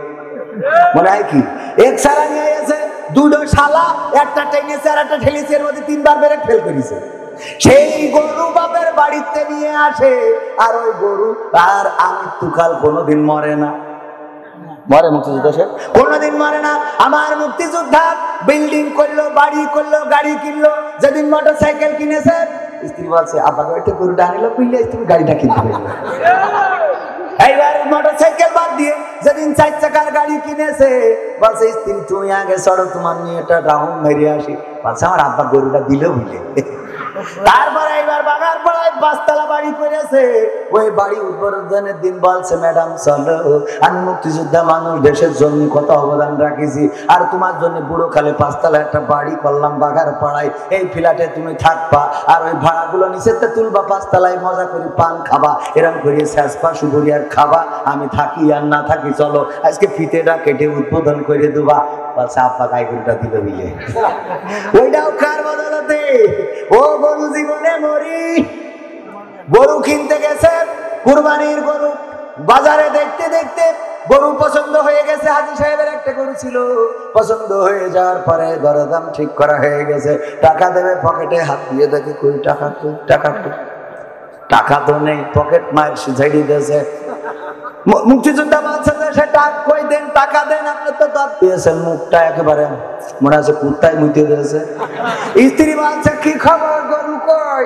মনে হয় কি এক্সারা নিয়ে আইছে। দুটো শালা, একটা টেনেছে আর একটা ঠেলেছে, এর মধ্যে 3 বার ব্রেক ফেল করেছে। সেই গরু বাপের বাড়িতে নিয়ে আসে, আর ওই গরু আর আমৃত্যুকাল কোনোদিন মরে না। মরে মুক্তিযোদ্ধা, সে কোনোদিন মরে না। আমার মুক্তিযোদ্ধা বিল্ডিং করলো, বাড়ি করলো, গাড়ি কিনলো। যেদিন মোটরসাইকেল কিনেছে, স্ত্রী বলছে আব্বা গাড়িতে গরুটা আনিলো, কিনলে তুমি গাড়িটা কিনতে পারবে। এইবার মোটরসাইকেল বাদ দিয়ে যেদিন 4 চাকার গাড়ি কিনেছে, বলছে স্ত্রী তুমি আগে চড়ো, তোমার নিয়ে এটা রাউন্ড মেরে আসি। বলছে আমার আব্বা গরুটা দিল বুঝলে। তারপরে এবার বাগার পাড়ায় 5 তলা বাড়ি করেছে। ওই বাড়ি উদ্বোধনের দিন বলছে, ম্যাডাম চলো, আমি মুক্তিযোদ্ধা মানুষ, দেশের জন্য কত অবদান রাখিছি, আর তোমার জন্য বুড়ো কালে 5 তলা একটা বাড়ি করলাম বাগার পাড়ায়, এই ফ্ল্যাটে তুমি থাকবা, আর ওই ভাড়াগুলো নিচেতে তুলবা, 5 তলায় মজা করে পান খাবা, এরকম করে শেষপা সুপুরি আর খাবা, আমি থাকি আর না থাকি, চলো আজকে ফিতেটা কেটে উদ্বোধন করে দেবা। বলছে আব্বা গাইগুলটা দিবে বিয়ে। ওইটাও কার বদলতে? ও গরু জীবনে মরি। গরু কিনতে গেছে, কুরবানির গরু, বাজারে দেখতে দেখতে গরু পছন্দ হয়ে গেছে। হাজী সাহেবের একটা গরু ছিল, পছন্দ হয়ে যাওয়ার পরে দরদাম ঠিক করা হয়ে গেছে, টাকা দেবে, পকেটে হাত দিয়ে দেখে কই টাকা, কই টাকা, কই টাকা তো নেই, পকেট মায়ের ঝেড়ে দিয়েছে। মুক্তিযোদ্ধা বলছে যে সে টাকা কই দেন, টাকা দেন, আপনি তো দাঁত দিয়েছেন, মুখটা একেবারে মনে আছে কুত্তায় মুতে দিয়েছে। স্ত্রী বলছে কি খবর, গরু কই?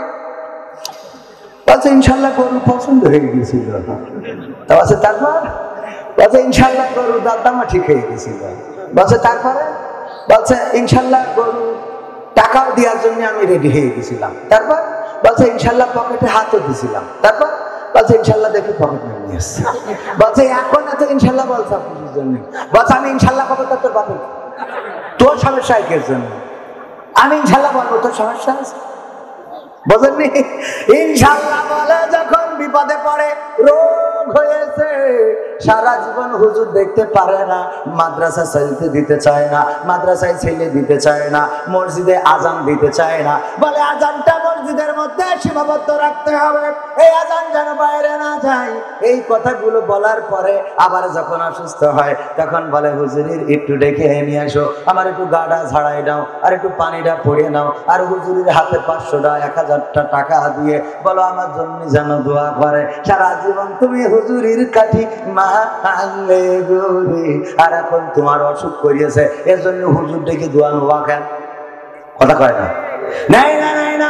বলছে ইনশাল্লাহ গরু পছন্দ হয়ে গেছিল। বলছে তারপর? বলছে ইনশাল্লাহ গরু দাঁতদামা ঠিক হয়ে গেছিল। বলছে তারপরে? বলছে ইনশাল্লাহ গরু টাকাও দেওয়ার জন্য আমি রেডি হয়ে গেছিলাম। তারপর? বলছে ইনশাল্লাহ পকেটে হাতও দিছিলাম। তারপর? বলছে ইনশাল্লাহ দেখি পকেট মেরে নিয়ে আসছে। বলছে এখন এত ইনশাল্লাহ বলছে আপনার জন্য। বলছে আমি ইনশাল্লাহ কবে তোর বাপের, তোর সমস্যা একের জন্য আমি ইনশাল্লাহ বলবো, তোর সমস্যা আছে বোঝেননি? ইনশাল্লাহ বলে যখন বিপদে পড়ে, রোগ হয়েছে, সারা জীবন হুজুর দেখতে পারে না, মাদ্রাসা চলতে দিতে চায় না, মাদ্রাসায় ছেলে দিতে চায় না, মসজিদে আজান দিতে চায় না, বলে আজানটা মসজিদের মধ্যে সীমাবদ্ধ রাখতে হবে, এই আজান যেন বাইরে না যায়। এই কথাগুলো বলার পরে আবার যখন অসুস্থ হয় তখন বলে হুজুরের একটু ডেকে নিয়ে আসো, আমার একটু গাডা ঝাড়াই দাও, আর একটু পানিটা পড়িয়ে নাও, আর হুজুরের হাতে 500টা 1000টা টাকা দিয়ে বলো আমার জন্য যেন দোয়া করে। সারা জীবন তুমি হুজুরির কাঠি মানলে গোরে, আর এখন তোমার অসুখ করিয়েছে, এর জন্য হুজুর ডেকে দোয়া নোয়া কেন? কথা কয় না? নাই না, নাই না।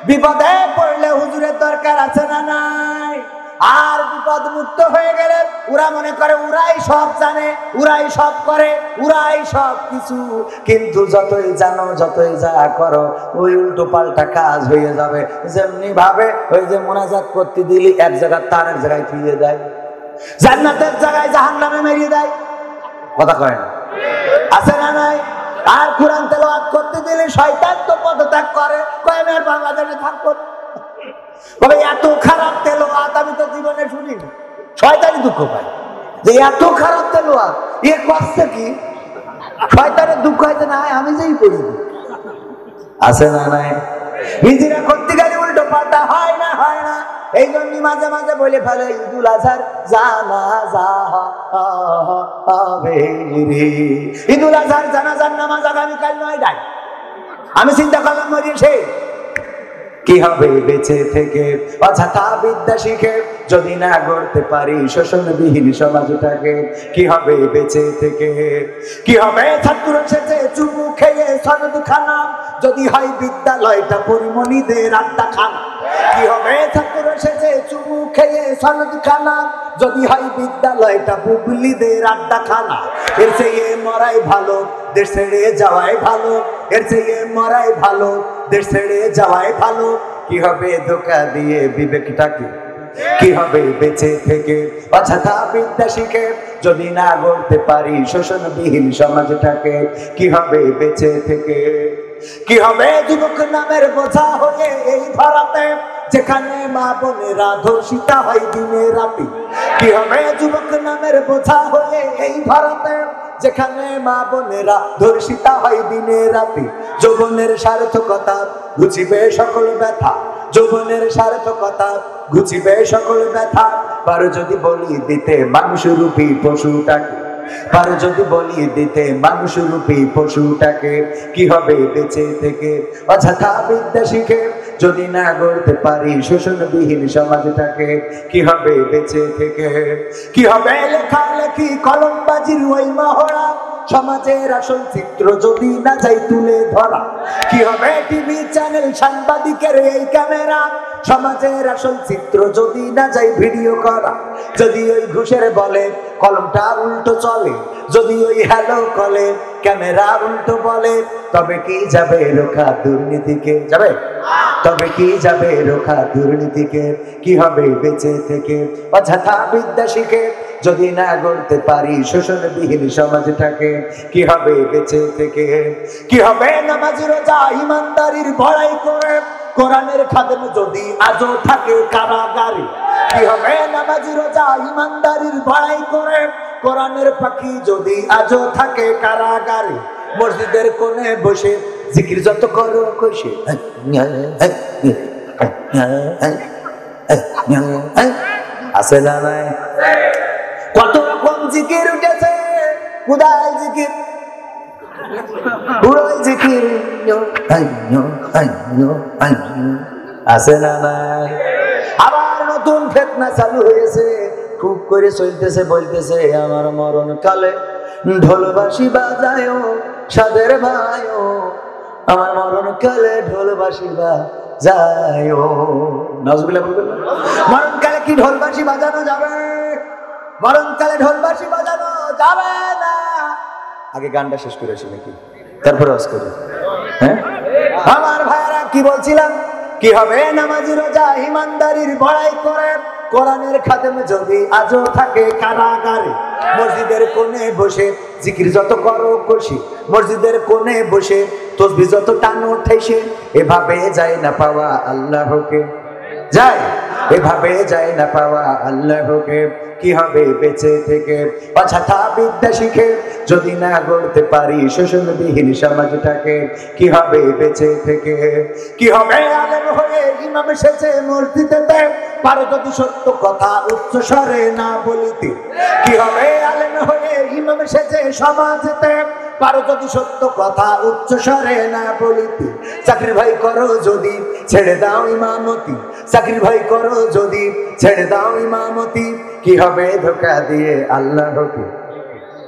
বিপদে পড়লে হুজুরের দরকার আছে না নাই? আর বিপদ মুক্ত হয়ে গেলে ওরা মনে করে ওরাই সব জানে, ওরাই সব করে, ওরাই সব কিছু। কিন্তু যতই জানো, যতই যা করো, ওই উল্টো পাল্টা কাজ হয়ে যাবে। যেমনি ভাবে ওই যে মোনাজাত করতে দিলি এক জায়গায় তার এক জায়গায় ফিরিয়ে দেয়, জান্নাতের জায়গায় জাহান্নামে মেরিয়ে দেয়। কথা কয় না? আছে না নাই? আর কোরআন তেলাওয়াত করতে দিলে শয়তান তো পদত্যাগ করে, কয় আমি আর বাংলাদেশে থাকবো। তবে এত খারাপ তেলাওয়াত আমি তো জীবনে শুনিনি। শয়তানই দুঃখ পায় যে এত খারাপ তেলাওয়াত, এ করছে কি? শয়তানের দুঃখ হয়তো না হয় আমি যেই করি। আছে না নাই? নিজেরা করতে গেলে উল্টো পাল্টা হয় না, হয় না। এই জন্য মাঝে মাঝে বলে ফেলে ঈদুল আজহার জানাজা হবে রে, ঈদুল আজহার জানাজার নামাজ আগামীকাল 9টায়। আমি চিন্তা করলাম মরিয়েছে কি হবে বেঁচে থেকে, অযথা বিদ্যা শিখে যদি না গড়তে পারি শোষণবিহীন সমাজটাকে। কি হবে বেঁচে থেকে, কি হবে ছাত্র সেজে চুমু খেয়ে সনদ খানা, যদি হয় বিদ্যালয়টা পরিমণিদের আড্ডা খানা। কি হবে ছাত্র সেজে চুমু খেয়ে সনদ খানা, যদি হয় বিদ্যালয়টা বুবলিদের আড্ডা খানা। এর চেয়ে মরাই ভালো, দেশ ছেড়ে যাওয়াই ভালো, এর চেয়ে মরাই ভালো, দেশ ছেড়ে যাওয়াই ভালো। কি হবে ধোঁকা দিয়ে বিবেকটাকে, কি হবে বেঁচে থেকে, অযথা বিদ্যা শিখে যদি না গড়তে পারি শোষণবিহীন সমাজটাকে। কি হবে বেঁচে থেকে, কি হবে যুবক নামের বোঝা হয়ে এই ধরাতে, যেখানে মা বোনেরা ধর্ষিতা হয় দিনে রাতে। কি হবে যুবক নামের বোঝা হয়ে এই ধরাতে, যেখানে মা বোনেরা ধর্ষিতা হয় দিনে রাতে। যৌবনের সার্থকতা ঘুচিবে সকল ব্যথা, যৌবনের সার্থকতা ঘুচিবে সকল ব্যথা। পারো যদি বলি দিতে মানুষরূপী পশুটাকে, পারো যদি বলি দিতে মানুষরূপী পশুটাকে। কি হবে বেঁচে থেকে, অযথা বিদ্যা শিখে যদি না গড়তে পারি শোষণবিহীন সমাজটাকে। কি হবে বেঁচে থেকে, কি হবে লেখালেখি কলমবাজির ওই মহড়া, সমাজের আসল চিত্র যদি না যাই তুলে ধরা। কি হবে টিভি চ্যানেল সাংবাদিকের এই ক্যামেরা, সমাজের আসল চিত্র যদি না যাই ভিডিও করা। যদি ওই ঘুষের বলে কলমটা উল্টো চলে, যদি ওই হ্যালো কলে ক্যামেরা উল্টো বলে, তবে কি যাবে রোখা দুর্নীতিকে? যাবে? তবে কি যাবে রোখা দুর্নীতিকে? কি হবে বেঁচে থেকে অযথা বিদ্যা শিখে যদি না গড়তে পারি শোষণবিহীন সমাজটাকে? কি হবে বেঁচে থেকে? কি হবে নামাজ রোজা ইমানদারির বড়াই করে কোরআনের খাদেম যদি আজও থাকে কারাগারে? কি হবে নামাজ রোজা ইমানদারির বড়াই করে কোরআনের পাখি যদি আজও থাকে কারাগারে? মসজিদের কোণে বসে জিকির যত করো কইসে আছে না নাই? কত রকম জিকির উঠেছে, খুদাই জিকির, বুড়োই জিকির, আছে না নাই? আবার নতুন ফিতনা চালু হয়েছে, খুব করে চলতেছে, বলতেছে আমার মরণ কালে ঢোলবাসি বাজায়ও সাদের ভাইও, আমার মরণ কালে ঢোলবাসি বাজায়ও। নাউজুবিল্লাহ বলবেন না? মরণ কালে কি ঢোলবাসি বাজানো যাবে? মরণ কালে ঢোলবাসি বাজানো যাবে না। আগে গানটা শেষ করে আসি নাকি, তারপরে ওয়াজ করি। হ্যাঁ আমার ভাইরা, কি বলছিলাম? কি হবে নামাজি রোজা ইমানদারির বড়াই করে কোরআনের খাদেম যদি আজও থাকে কারাগারে? মসজিদের কোণে বসে জিকির যত করো খুশি, মসজিদের কোণে বসে তসবিহ যত টানো ঠেসে, এভাবে যায় না পাওয়া আল্লাহকে। যায় এভাবে যায় না পাওয়া আল্লাহকে। কি হবে বেঁচে থেকে অযথা বিদ্যা শিখে যদি না গড়তে পারি শোষণবিহীন সমাজটাকে? কি হবে বেঁচে থেকে? কি হবে আলেম হয়ে ইমাম সেজে মসজিদেতে পারো যদি সত্য কথা উচ্চ স্বরে না বলিতে? কি হবে আলেম হয়ে ইমাম সেজে সমাজেতে পারো যদি সত্য কথা উচ্চ স্বরে না বলিতে? চাকরির ভাই করো যদি ছেড়ে দাও ইমামতি, চাকরির ভাই করো যদি ছেড়ে দাও ইমামতি। কি হবে ধোঁকা দিয়ে আল্লাহকে?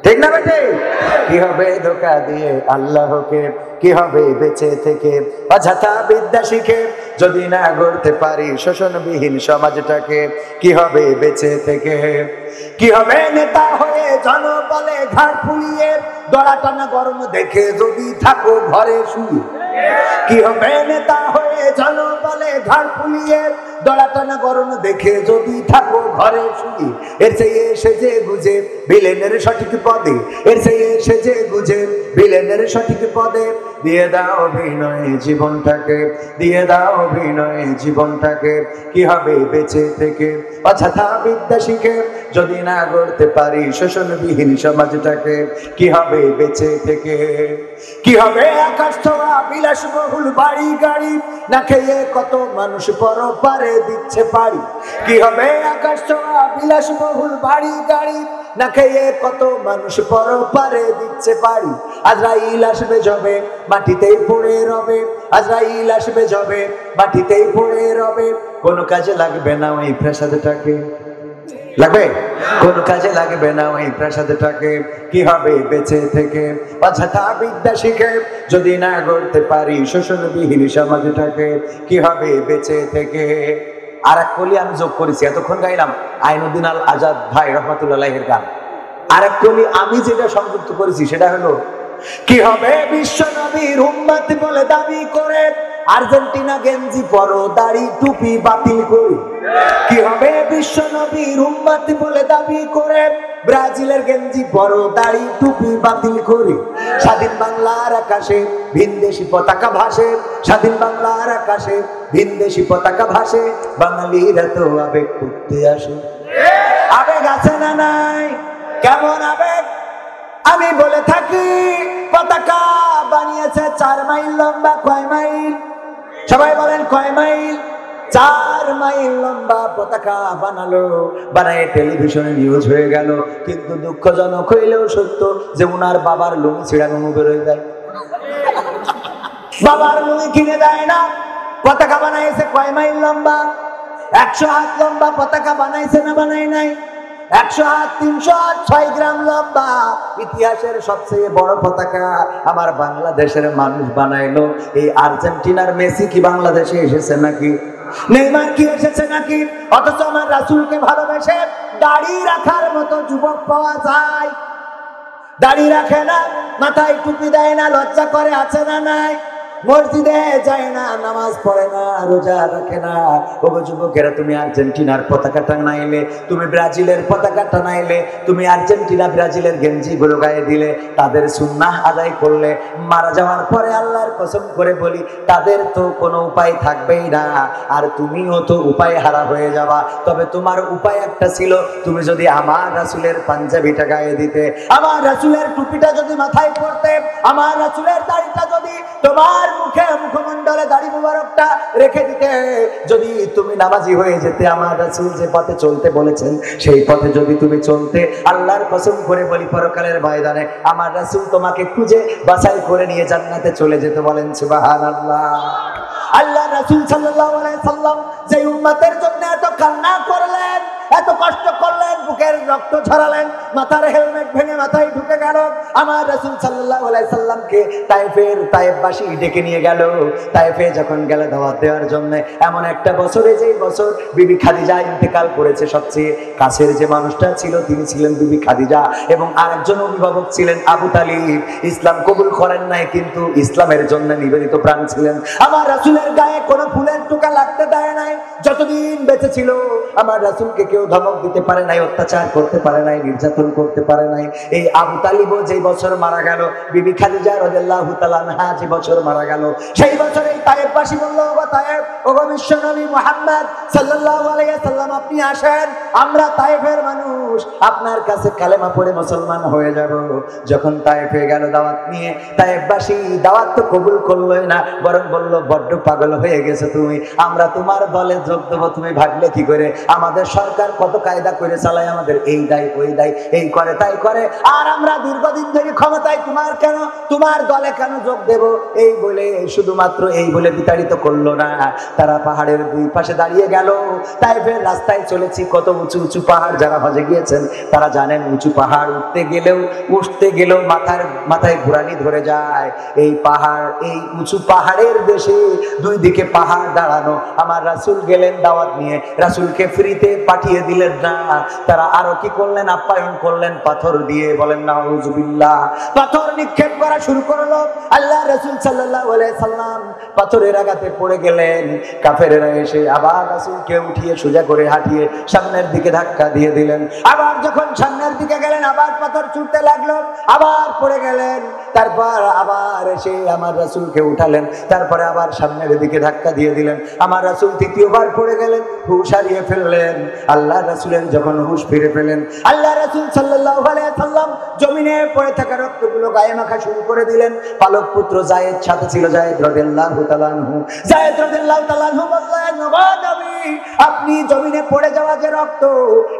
ঠিক না বেটে? কি হবে ধোঁকা দিয়ে আল্লাহকে? কি হবে বেঁচে থেকে অযথা বিদ্যা শিখে যদি না গড়তে পারি শোষণবিহীন সমাজটাকে? কি হবে বেঁচে থেকে? কি হবে নেতা হয়ে জনবলে ঘাট ফুলিয়ে দড়া টানা গরম দেখে যদি থাকো ঘরে শুয়ে? কি হবে নেতা হয়ে জনবলে ঘাট ফুলিয়ে দড়া টানা গরম দেখে যদি থাকো ঘরে শুয়ে? এর চেয়ে সেজে গুজে ভিলেনের সঠিক পদে, এর চেয়ে সেজে গুজে ভিলেনের সঠিক পদে দিয়ে দাও অভিনয়ে জীবনটাকে, দিয়ে দাও অভিনয়ে জীবনটাকে। কি হবে বেঁচে থেকে অযথা বিদ্যা শিখে যদি না গড়তে পারি শোষণবিহীন সমাজটাকে? কি হবে বেঁচে থেকে? কি হবে আকাশ ছোঁয়া বিলাসবহুল বাড়ি গাড়ি না খেয়ে কত মানুষ পরপারে দিচ্ছে পারি? কি হবে আকাশ ছোঁয়া বিলাসবহুল বাড়ি গাড়ি না খেয়ে কত মানুষ পরপারে দিচ্ছে পারি? আজরাইল আসবে যবে মাটিতেই পড়ে রবে, আজরাইল আসবে যবে মাটিতেই পড়ে রবে। কোনো কাজে লাগবে না ওই প্রাসাদটাকে, লাগবে? কোন কাজে লাগবে না ওই প্রাসাদটাকে। কি হবে বেঁচে থেকে অযথা বিদ্যা শিখে যদি না গড়তে পারি শোষণবিহীন সমাজটাকে? কি হবে বেঁচে থেকে? আর এক কলি আমি যোগ করেছি, এতক্ষণ গাইলাম আইনুদ্দিন আল আজাদ ভাই রহমাতুল্লাহের গান। আর এক কলি আমি যেটা সংযুক্ত করেছি সেটা হলো, কি হবে বিশ্ব নবীর উম্মত বলে দাবি করে আর্জেন্টিনা গেঞ্জি পরো দাড়ি টুপি বাতিল করে? কি হবে বিশ্ব নবীর উম্মত বলে দাবি করে ব্রাজিলের গেঞ্জি পরো দাড়ি টুপি বাতিল করে? স্বাধীন বাংলার আকাশে ভিনদেশি পতাকা ভাসে, স্বাধীন বাংলার আকাশে ভিনদেশি পতাকা ভাসে, বাঙালিরা তো আবেগ করতে আসে। আবেগ আছে না নাই? কেমন আবেগ? আমি বলে থাকি পতাকা বানিয়েছে 4 মাইল লম্বা। কয় মাইল? সবাই বলেন কয় মাইল? 4 মাইল লম্বা পতাকা বানালো, বানায় টেলিভিশনে নিউজ হয়ে গেল। কিন্তু দুঃখজনক হইলেও সত্য যে উনার বাবার লুঙ্গি ছিঁড়ানো বেরোয় যায়, বাবার লুঙ্গি কিনে দেয় না। পতাকা বানাইছে কয় মাইল লম্বা? 100 হাত লম্বা পতাকা বানাইছে না বানাই নাই? 100 হাত 306 গ্রাম লম্বা ইতিহাসের সবচেয়ে বড় পতাকা আমার বাংলাদেশের মানুষ বানাইলো। এই আর্জেন্টিনার মেসি কি বাংলাদেশে এসেছে নাকি? নেইমার কি এসেছে নাকি? অথচ আমার রাসূলকে ভালোবেসে দাড়ি রাখার মতো যুবক পাওয়া যায়। দাড়ি রাখে না, মাথায় টুপি দেয় না, লজ্জা করে আছে না নাই? মসজিদে যায় না, নামাজ পড়ে না, রোজা রাখে না। ওগো যুবকেরা, তুমি আর্জেন্টিনার পতাকা টানাইলে, তুমি ব্রাজিলের পতাকা টানাইলে, তুমি আর্জেন্টিনা ব্রাজিলের গেঞ্জি গুলো গায়ে দিলে, তাদের সুন্নাহ আদায় করলে, মারা যাওয়ার পরে আল্লাহর কসম করে বলি তাদের তো কোনো উপায় থাকবেই না, আর তুমিও তো উপায় হারা হয়ে যাবা। তবে তোমার উপায় একটা ছিল, তুমি যদি আমার রাসূলের পাঞ্জাবিটা গায়ে দিতে, আমার রাসূলের টুপিটা যদি মাথায় পড়তে, আমার রাসূলের দাড়িটা যদি তোমার মুখে মুখমণ্ডলে দাড়ি মুবারকটা রেখে দিতে, যদি তুমি নামাজি হয়ে যেতে, আমার রাসূল যে পথে চলতে বলেছেন সেই পথে যদি তুমি চলতে, আল্লাহর কসম করে বলি পরকালের ময়দানে আমার রাসূল তোমাকে খুঁজে বাছাই করে নিয়ে জান্নাতে চলে যেতে। বলেন সুবহানাল্লাহ। আল্লাহ রাসূল সাল্লাল্লাহু আলাইহি সাল্লাম যে উম্মতের জন্য এত কান্না করলেন, এত কষ্ট করলেন, বুকের রক্ত ঝরালেন, মাথার হেলমেট ভেঙে মাথায় ঢুকে গেল, আমার রাসূল সাল্লাল্লাহু আলাইহি সাল্লামকে তায়েফবাসী ডেকে নিয়ে গেল। তায়েফে যখন গেল দাওয়াত দেওয়ার জন্য, এমন একটা বছরে, যেই বছর বিবি খাদিজা ইন্তেকাল করেছে, সবচেয়ে কাছের যে মানুষটা ছিল তিনি ছিলেন বিবি খাদিজা, এবং আরেকজন অভিভাবক ছিলেন আবু তালিব। ইসলাম কবুল করেন নাই, কিন্তু ইসলামের জন্য নিবেদিত প্রাণ ছিলেন। আমার রাসূলের গায়ে কোনো ফুলের টোকা লাগতে দেয় নাই, যতদিন বেঁচে ছিল আমার রাসূলকে কেউ ধমক দিতে পারে নাই, অত্যাচার করতে পারে নাই, নির্যাতন করতে পারে নাই। এই আবু তালিব যে বছর মারা গেল, বিবি খাদিজা রাদিয়াল্লাহু তাআলা আনহা যে বছর মারা গেল, সেই বছরেই তায়েফবাসী বলল, ওগো তায়েফ, ওগো বিশ্বনবী মুহাম্মদ সাল্লাল্লাহু আলাইহি সাল্লাম, আপনি আসেন, আমরা তায়েফের মানুষ, আপনার কাছে কালেমা পড়ে মুসলমান হয়ে যাব। যখন তায়েফে গেল দাওয়াত নিয়ে, তায়েফবাসী দাওয়াত তো কবুল করলোই না, বরং বলল, বড্ড পাগল হয়ে গেছে তুমি, আমরা তোমার দলে যোগ দেবো, তুমি ভাবলে কি করে? আমাদের সরকার কত কায়দা করে চালায়, আমাদের এই দায় ওই দায়, এই করে তাই করে, আর আমরা দীর্ঘদিন ধরে ক্ষমতায়, তোমার দলে কেন যোগ দেব? এই বলে, শুধুমাত্র এই বলে বিতাড়িত করলো না, তারা পাহাড়ের দুই পাশে দাঁড়িয়ে গেল। তায়েফের রাস্তায় চলেছি, কত উঁচু উঁচু পাহাড়, যারা হজে গিয়েছেন তারা জানেন, উঁচু পাহাড় উঠতে গেলেও মাথায় ঘুরানি ধরে যায়। এই পাহাড়, এই উঁচু পাহাড়ের দেশে দুই দিকে পাহাড় দাঁড়ানো, আমার রাসূল গেলেন দাওয়াত নিয়ে, রাসূলকে ফ্রিতে পাঠিয়ে দিলেন না, তারা আরো কি করলেন? আপ্যায়ন করলেন পাথর দিয়ে। বলেন নাউযুবিল্লাহ। পাথর নিক্ষেপ করা শুরু করলো। আল্লাহ রাসূল সাল্লাল্লাহু আলাইহি সাল্লাম পাথরের আঘাতে পড়ে গেলেন। কাফেরেরা এসে আবার রাসূলকে উঠিয়ে সোজা করে হাঁটিয়ে সামনের দিকে ধাক্কা দিয়ে দিলেন। আবার যখন সামনের দিকে গেলেন, আবার পাথর ছুটতে লাগলো, আবার পড়ে গেলেন। তারপর আবার এসে আমার রাসূলকে উঠালেন, তারপরে আবার সামনের দিকে ধাক্কা দিয়ে দিলেন। আমার রাসূল তৃতীয়বার পড়ে গেলেন, হুঁশ হারিয়ে ফেললেন। আল্লাহ রাসূলের যখন হুঁশ ফিরে পেলেন, আল্লাহ রাসূল সাল্লাল্লাহু আলাইহি সাল্লাম জমিনে পড়ে থাকা রক্তগুলো গায়ে মাখা শুরু করে দিলেন। পালক পুত্র যায়েদ সাথে ছিল, যায়েদ রাদিয়াল্লাহু তাআলা আনহু বললেন, ওগো নবী, আপনি জমিনে পড়ে যাওয়া যে রক্ত,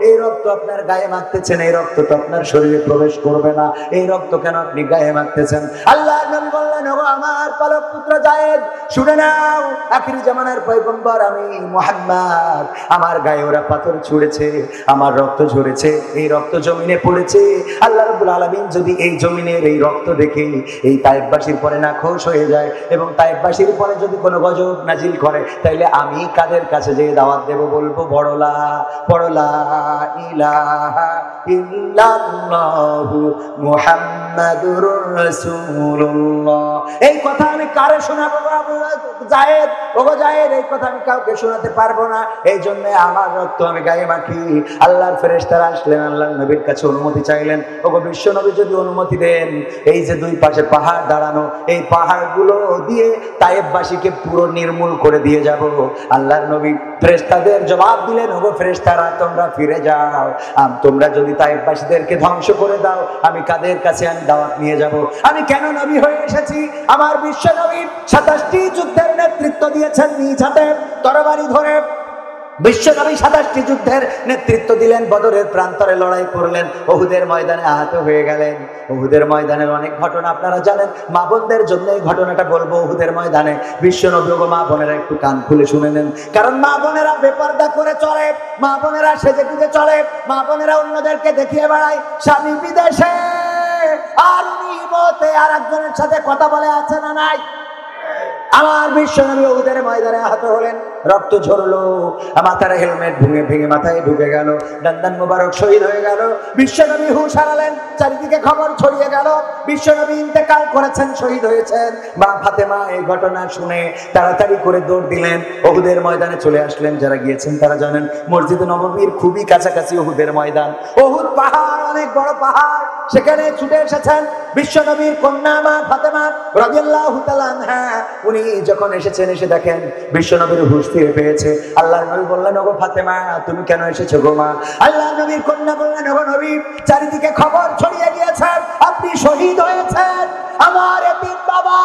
এই রক্ত আপনার গায়ে মাখতেছেন, এই রক্ত তো আপনার শরীরে প্রবেশ করবে না, এই রক্ত কেন আপনি গায়ে মাখতেছেন? আল্লাহর নবী বললেন, ওগো আমার পালক পুত্র যায়েদ, শুনে নাও, আখিরি জামানার পয়গম্বর আমি মুহাম্মদ, আমার গায়ে ওরা পাথর ছুঁড়েছে, আমার রক্ত ঝরেছে, এই রক্ত জমিনে পড়েছে। আল্লাহ রাব্বুল আলামিন যদি এই জমিনের এই রক্ত দেখে এই তায়েফবাসীর পরে নাখোশ হয়ে যায়, এবং তায়েফবাসীর পরে যদি কোনো গজব নাজিল করে, তাইলে আমি কাদের কাছে যে দাওয়াত দেব? বলবো, বড়লা ইলাহা ইল্লাল্লাহু মুহাম্মাদুর রাসূলুল্লাহ। এই কথা আমি কারে শোনাবো? যায়েদ, ওগো যায়েদ, এই কথা আমি কাউকে শোনাতে পারবো না, এই জন্য আমার রক্ত আমি গায়ে মাখি। আল্লাহর ফেরেশতারা আসলেন, আল্লাহর নবীর কাছে অনুমতি চাইলেন, ওগো বিশ্ব নবী যদি অনুমতি দেন, এই যে দুই পাশে পাহাড় দাঁড়ানো, এই পাহাড়গুলো দিয়ে তায়েফবাসীকে পুরো নির্মূল করে দিয়ে যাব। আল্লাহর নবী ফেরেশতাদের জবাব দিলেন, ওগো ফেরেশতারা, তোমরা ফিরে যাও, তোমরা যদি তায়েফবাসীদেরকে ধ্বংস করে দাও, আমি কাদের কাছে আমি দাওয়াত নিয়ে যাব? আমি কেন নবী হয়ে এসেছি? আমার বিশ্ব নবী 27টি যুদ্ধের নেতৃত্ব দিয়েছেন নিজ হাতে তরবারি ধরে। বিশ্বনবী 27টি যুদ্ধের নেতৃত্ব দিলেন, বদরের প্রান্তরে লড়াই করলেন, উহুদের ময়দানে আহত হয়ে গেলেন। উহুদের ময়দানের অনেক ঘটনা আপনারা জানেন, মা বোনদের জন্য এই ঘটনাটা বলবো। উহুদের ময়দানে বিশ্বনবী ও মা বোনেরা একটু কান খুলে শুনে নেন, কারণ মা বোনেরা বেপরদা করে চলে, মা বোনেরা সেজে গুজে চলে, মা বোনেরা অন্যদেরকে দেখিয়ে বেড়ায় স্বামী বিদেশে আর উনি মতে আর একজনের সাথে কথা বলে আছে না নাই? আমার বিশ্বনবী উহুদের ময়দানে আহত হলেন, রক্ত ঝরলো, মাথার হেলমেট ভেঙে ভেঙে মাথায় ঢুকে গেল, দান্দান মুবারক শহীদ হয়ে গেল। বিশ্বনবী হুঁশ হারালেন, চারিদিকে খবর ছড়িয়ে গেল বিশ্বনবী ইন্তেকাল করেছেন, শহীদ হয়েছেন। মা ফাতেমা এই ঘটনা শুনে তাড়াতাড়ি করে দৌড় দিলেন, উহুদের ময়দানে চলে আসলেন। যারা গিয়েছেন তারা জানেন মসজিদ নববীর খুবই কাছাকাছি উহুদের ময়দান। উহুদ পাহাড়, অনেক বড় পাহাড়, সেখানে ছুটে এসেছেন বিশ্বনবীর কন্যা মা ফাতেমা রাদিয়াল্লাহু তাআলা আনহা। উনি যখন এসেছেন, এসে দেখেন বিশ্বনবীর হুঁশ ফিরে পেয়েছে। আল্লাহর নবী বললেন, ওগো ফাতেমা, তুমি কেন এসেছো গো মা? আল্লাহর নবীর কন্যা বললেন, ওগো নবী, চারিদিকে খবর ছড়িয়ে গিয়েছে আপনি শহীদ হয়েছেন। আমার এতিম বাবা,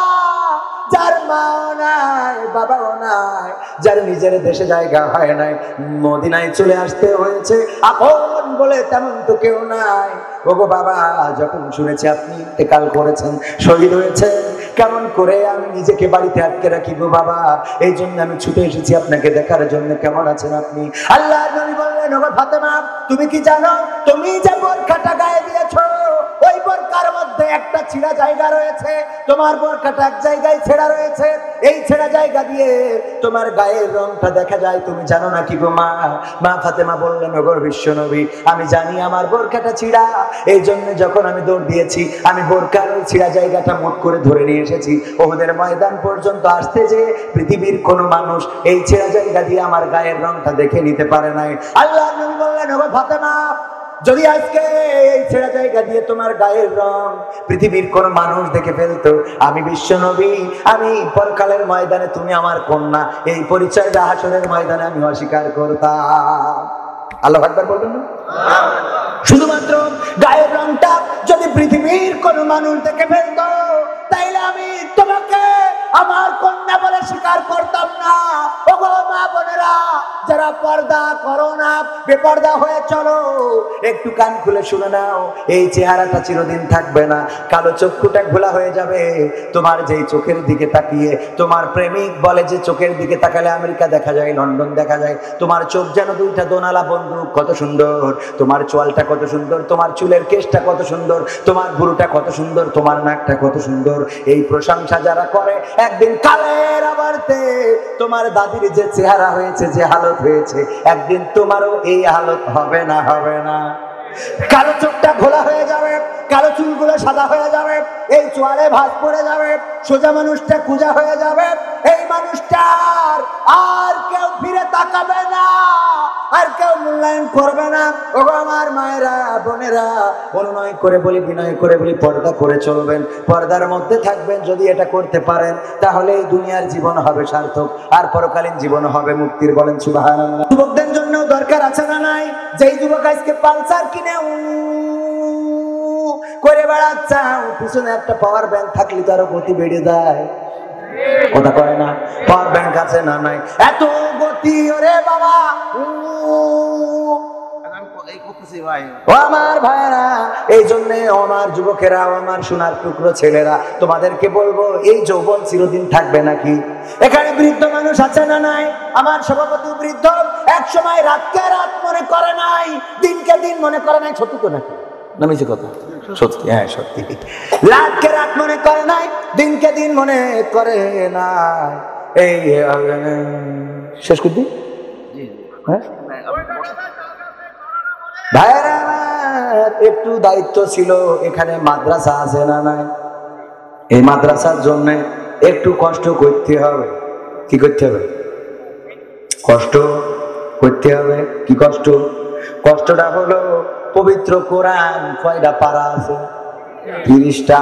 যার মাও নাই বাবাও নাই, যার নিজের দেশে জায়গা হয় নাই, মদিনায় চলে আসতে হয়েছে, আপন বলে তেমন তো কেউ নাই। ওগো বাবা, যখন শুনেছি আপনি ইন্তেকাল করেছেন, শহীদ হয়েছেন, কেমন করে আমি নিজেকে বাড়িতে আটকে রাখি গো বাবা? এই জন্য আমি ছুটে এসেছি আপনাকে দেখার জন্য। কেমন আছেন আপনি? আল্লাহর নবী বললেন, ওগো ফাতেমা, তুমি কি জানো তুমি যে বোরখাটা গায়ে দিয়েছো, ওই বোরকার মধ্যে একটা ছিঁড়া জায়গা রয়েছে, তোমার বোরকাটা এক জায়গায় ছেঁড়া রয়েছে, এই ছেঁড়া জায়গা দিয়ে তোমার গায়ের রংটা দেখা যায়, তুমি জানো না কি গো মা? মা ফাতেমা বললেন, ওগো বিশ্বনবী, আমি জানি আমার বোরকাটা ছিঁড়া, এই জন্য যখন আমি দৌড় দিয়েছি, আমি বোরকার ওই ছিঁড়া জায়গাটা মুঠ করে ধরে নিয়ে এসেছি। উহুদের ময়দান পর্যন্ত আসতে যে পৃথিবীর কোন মানুষ এই ছেঁড়া জায়গা দিয়ে আমার গায়ের রংটা দেখে নিতে পারে নাই। আল্লাহ নবী বললেন, ওগো ফাতেমা, যদি আজকে এই ছেঁড়া জায়গা দিয়ে তোমার গায়ের রং পৃথিবীর কোন মানুষ দেখে ফেলতো, আমি বিশ্বনবী, আমি পরকালের ময়দানে তুমি আমার কন্যা, এই পরিচয়টা হাসরের ময়দানে আমি অস্বীকার করতাম। আল্লাহু আকবার বলবেন না? শুধুমাত্র গায়ের রংটা যদি পৃথিবীর কোন মানুষ দেখে ফেলতো, তাইলে আমি তোমাকে আমার কন্যা বলে স্বীকার করতাম না। ওগো মা বোনেরা, যারা পর্দা করো না, বেপর্দা হয়ে চলো, একটু কান খুলে শুনে নাও, এই চেহারাটা চিরদিন থাকবে না, কালো চক্ষুটা ঘোলা হয়ে যাবে। তোমার যেই চোখের দিকে তাকিয়ে তোমার প্রেমিক বলে যে চোখের দিকে তাকালে আমেরিকা দেখা যায়, লন্ডন দেখা যায়, তোমার চোখ যেন দুইটা দোনালা বন্দুক, কত সুন্দর, তোমার চোয়ালটা কত সুন্দর, তোমার চুলের কেশটা কত সুন্দর, তোমার ভুরুটা কত সুন্দর, তোমার নাকটা কত সুন্দর, এই প্রশংসা যারা করে, একদিন কালের আবর্তে তোমার দাদির যে চেহারা হয়েছে, যে হালত হয়েছে, একদিন তোমারও এই হালত হবে না, হবে না? কালো চোখটা ঘোলা হয়ে যাবে, কালো চুলগুলো সাদা হয়ে যাবে, এই চোয়ালে ভাঁজ পড়ে যাবে, সোজা মানুষটা কুজা হয়ে যাবে, এই মানুষটার আর কেউ ফিরে তাকাবে না, আর কেউ মূল্যায়ন করবে না। ওগো আমার মায়েরা, বোনেরা, অনুনয় করে বলি, বিনয় করে বলি, পর্দা করে চলবেন, পর্দার মধ্যে থাকবেন। যদি এটা করতে পারেন, তাহলে এই দুনিয়ার জীবন হবে সার্থক, আর পরকালীন জীবন হবে মুক্তির। বলেন সুবহানাল্লাহ। যুবকদের জন্য দরকার আছে না নাই? যেই যুবক আজকে পালসার কিনে করে বেড়াচ্ছে, পিছনে একটা পাওয়ার ব্যাংক থাকলে তার গতি বেড়ে যায়, কথা কয় না? পাওয়ার ব্যাংক আছে না নাই? এত গতি, ওরে বাবা। আমার ভাইরা, এই জন্য আমার যুবকেরা, আমার সোনার টুকরো ছেলেরা, তোমাদেরকে বলবো, এই যৌবন চিরদিন থাকবে নাকি? এখানে বৃদ্ধ মানুষ আছে না নাই? আমার সভাপতি বৃদ্ধ, এক সময় রাতকে রাত মনে করে নাই, দিনকে দিন মনে করে নাই। সত্যি তো নাকি? নামিছে কথা সত্যি? হ্যাঁ সত্যি। রাতকে রাত মনে করে নাই, দিনকে দিন মনে করে নাই। এই শেষ করতে ভাইরা, একটু দায়িত্ব ছিল। এখানে মাদ্রাসা আছে না নাই? এই মাদ্রাসার জন্য একটু কষ্ট করতে হবে। কি করতে হবে? কষ্ট করতে হবে। কি কষ্ট? কষ্টটা হলো, পবিত্র কোরআন কয়টা পারা আছে? 30টা।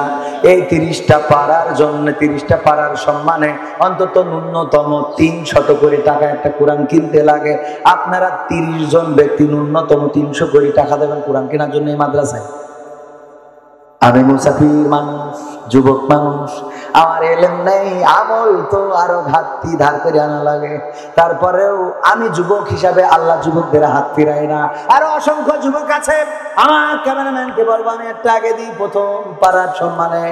এই 30টা পারার জন্য, 30টা পারার সম্মানে অন্তত ন্যূনতম 300 কোটি টাকা একটা কোরআন কিনতে লাগে। আপনারা 30 জন ব্যক্তি ন্যূনতম 300 কোটি টাকা দেবেন কোরআন কেনার জন্য এই মাদ্রাসায়। আমি মুসাফির মানুষ, যুবক মানুষ, আমার এলেম নেই, আমল তো আরো ঘাটতি ধার করে আনা লাগে। তারপরেও আমি যুবক হিসাবে আল্লাহ যুবকদের হাত ফিরাই না। আরো অসংখ্য যুবক আছে। আমার ক্যামেরাম্যানকে বলবো, আমি একটা আগে দিই, প্রথম পাড়ার সম্মানে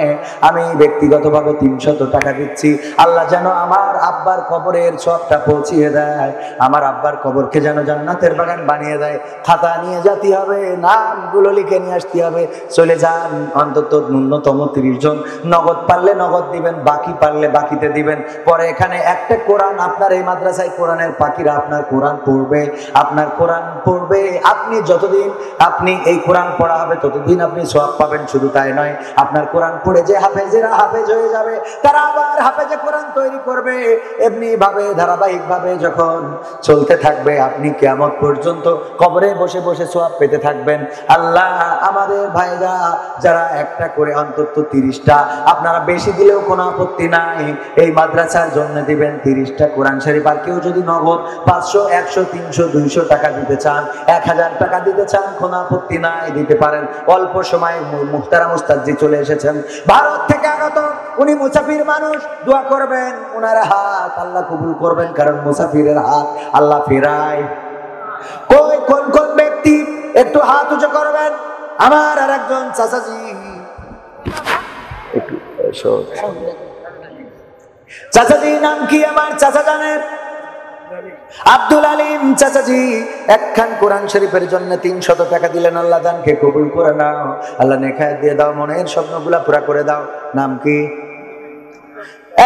আমি ব্যক্তিগতভাবে 300 টাকা দিচ্ছি। আল্লাহ যেন আমার আব্বার কবরের সবটা পৌঁছিয়ে দেয়, আমার আব্বার কবরকে যেন জান্নাতের বাগান বানিয়ে দেয়। খাতা নিয়ে যেতে হবে, নামগুলো লিখে নিয়ে আসতে হবে। চলে যান, অন্তত ন্যূনতম 30 জন। নগদ পারলে নগদ দিবেন, বাকি পারলে বাকিতে দিবেন। পরে এখানে একটা কোরআন আপনার এই মাদ্রাসায় কোরআনের পাখিরা আপনার কোরআন পড়বে, আপনার কোরআন পড়বে। আপনি যতদিন আপনি এই কোরআন পড়া হবে ততদিন আপনি সওয়াব পাবেন। শুধু তাই নয়, আপনার কোরআন পড়ে যে হাফেজেরা হাফেজ হয়ে যাবে, তারা আবার হাফেজে কোরআন তৈরি করবে। এমনি ভাবে ধারাবাহিক ভাবে যখন চলতে থাকবে, আপনি কিয়ামত পর্যন্ত কবরে বসে বসে সওয়াব পেতে থাকবেন। আল্লাহ আমাদের ভাইরা যারা একটা করে অন্তত 30টা, আপনারা বেশি দিলেও কোনো আপত্তি নাই, এই মাদ্রাসার জন্য দিবেন 30টা কোরআন শরীফ। আর কেউ যদি নগদ 500 100 300 200 টাকা দিতে চান, 1000 টাকা দিতে চান, কোনো আপত্তি নাই, দিতে পারেন। অল্প সময়ে মুহতারাম উস্তাদজি চলে এসেছেন ভারত থেকে আগত, উনি মুসাফির মানুষ, দোয়া করবেন ওনার হাত আল্লাহ কবুল করবেন, কারণ মুসাফিরের হাত আল্লাহ ফেরায়। কই কোন কোন ব্যক্তি একটু হাত উঁচু করবেন? আমার আর একজন চাচাজি, একটু চাচাজি নাম কি আমার চাচা জানেন? আব্দুল আলিম চাচাজি একখান কোরআন শরীফের জন্য 300 টাকা দিলেন। আল্লাহ দানকে কবুল করে নাও, আল্লাহ নেখায় দিয়ে দাও, মনের স্বপ্নগুলা পুরা করে দাও। নাম কি?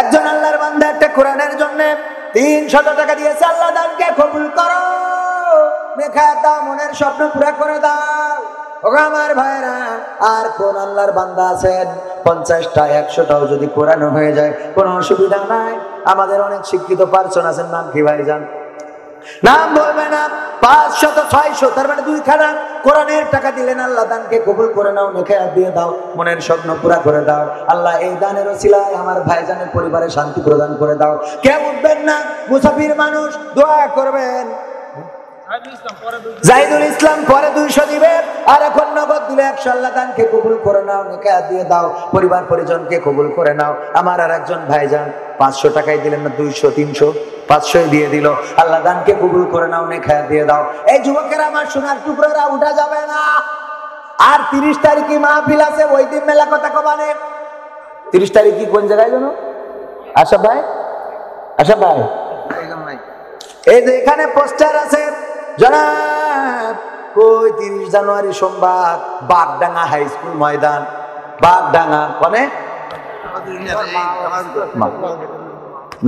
একজন আল্লাহর বান্দা একটা কোরআনের জন্য 300 টাকা দিয়েছে। আল্লাহ দানকে কবুল করো, নেখায় দাও, মনের স্বপ্ন পুরা করে দাও। ওগো আমার ভাইরা, আর কোন আল্লাহর বান্দা আছেন 50টা 100টাও যদি কোরআন হয়ে যায় কোনো অসুবিধা নাই। আমাদের অনেক শিক্ষিত পার্সন আছেন, নাম কি ভাইজান? নাম বলবে না। 500 600, তার মানে 2খানা কোরআনের টাকা দিলেন। আল্লাহ দানকে কবুল করে নাও, নেখায়াত দিয়ে দাও, মনের স্বপ্ন পুরা করে দাও। আল্লাহ এই দানের ওসিলায় আমার ভাইজানের পরিবারে শান্তি প্রদান করে দাও। কেউ উঠবেন না, মুসাফির মানুষ, দোয়া করবেন। জাহিদুল ইসলাম পরে 200 দিবে, আর এখন নগদ দিলে 100। আল্লাহ দানকে কবুল করে নাও, নেকায়াত দিয়ে দাও, পরিবার পরিজনকে কবুল করে নাও। আমার আর একজন ভাইজান 500 টাকাই দিলেন না, 200 300 500 দিয়ে দিল। আল্লাহ দানকে কবুল করে নাও, নেকায়াত দিয়ে দাও। এই যুবকেরা, আমার সোনার টুকরোরা, উঠা যাবে না। আর 30 তারিখে মাহফিল আছে, ওই দিন মেলা কথা কবানে। 30 তারিখ কি কোন জায়গায় জানো? আশা ভাই, আশা ভাই, এই যে এখানে পোস্টার আছে, জনাব ওই 30 জানুয়ারি সোমবার বাগডাঙ্গা হাই স্কুল ময়দান, বাগডাঙ্গা। কোনে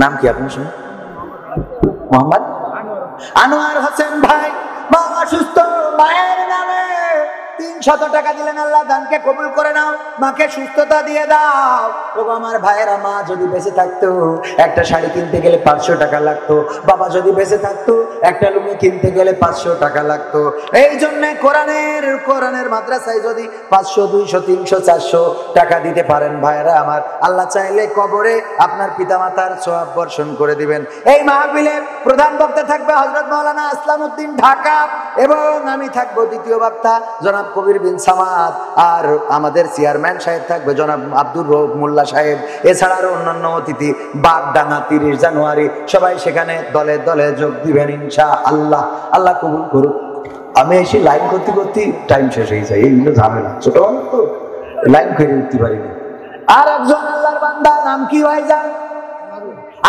নাম কি আপনি শুনুন? মোহাম্মদ আনোয়ার হোসেন ভাই, বাবা সুস্থ, মায়ের নামে 300 টাকা দিলেন। আল্লাহ দানকে কবুল করে নাও, মাকে সুস্থতা দিয়ে দাও। ও আমার ভাইয়েরা, মা যদি বেঁচে থাকতো একটা শাড়ি কিনতে গেলে 500 টাকা লাগতো, বাবা যদি বেঁচে থাকতো একটা লুঙ্গি কিনতে গেলে 500 টাকা লাগতো। এই জন্য কোরআনের মাদ্রাসায় যদি 500 200 300 400 টাকা দিতে পারেন ভাইয়েরা আমার, আল্লাহ চাইলে কবরে আপনার পিতামাতার সওয়াব বর্ষণ করে দিবেন। এই মাহফিলে প্রধান বক্তা থাকবে হযরত মাওলানা আসলাম উদ্দিন ঢাকা, এবং আমি থাকবো দ্বিতীয় বক্তা জনাব কবির বিন সামাদ, আর আমাদের চেয়ারম্যান সাহেব থাকবে জনাব আব্দুর রউফ মোল্লা সাহেব। এছাড়া আরো অন্যান্য অতিথি। বাগডাঙ্গা 30 জানুয়ারি, সবাই সেখানে দলে দলে যোগ দিবেন ইনশাআল্লাহ। আল্লাহ কবুল করুক। আমি এসে লাইন করতে করতে টাইম শেষ হয়ে যায়, এইগুলো ঝামেলা, ছোট মানুষ তো লাইন করে উঠতে পারিনি। আর একজন আল্লাহর বান্দা, নাম কি ভাইজান?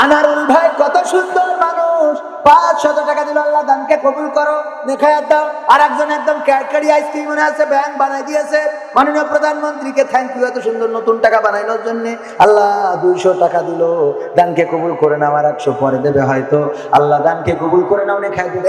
আনারুল ভাই, কত সুন্দর মানুষ, 500 টাকা দিল। আল্লাহ দানকে কবুল করো, নেখায়াত দাও। আর একজন একদম ক্যাডকারি আইসক্রিম মনে আছে, ব্যাংক বানাই দিয়েছে, মাননীয় প্রধানমন্ত্রীকে থ্যাংক ইউ, এত সুন্দর নতুন টাকা বানানোর জন্য। আল্লাহ 200 টাকা দিল, দানকে কবুল করে নাও। আর 100 পরে দেবে হয়তো। আল্লাহ দানকে কবুল করে নাও, নেখায়াত দিবে।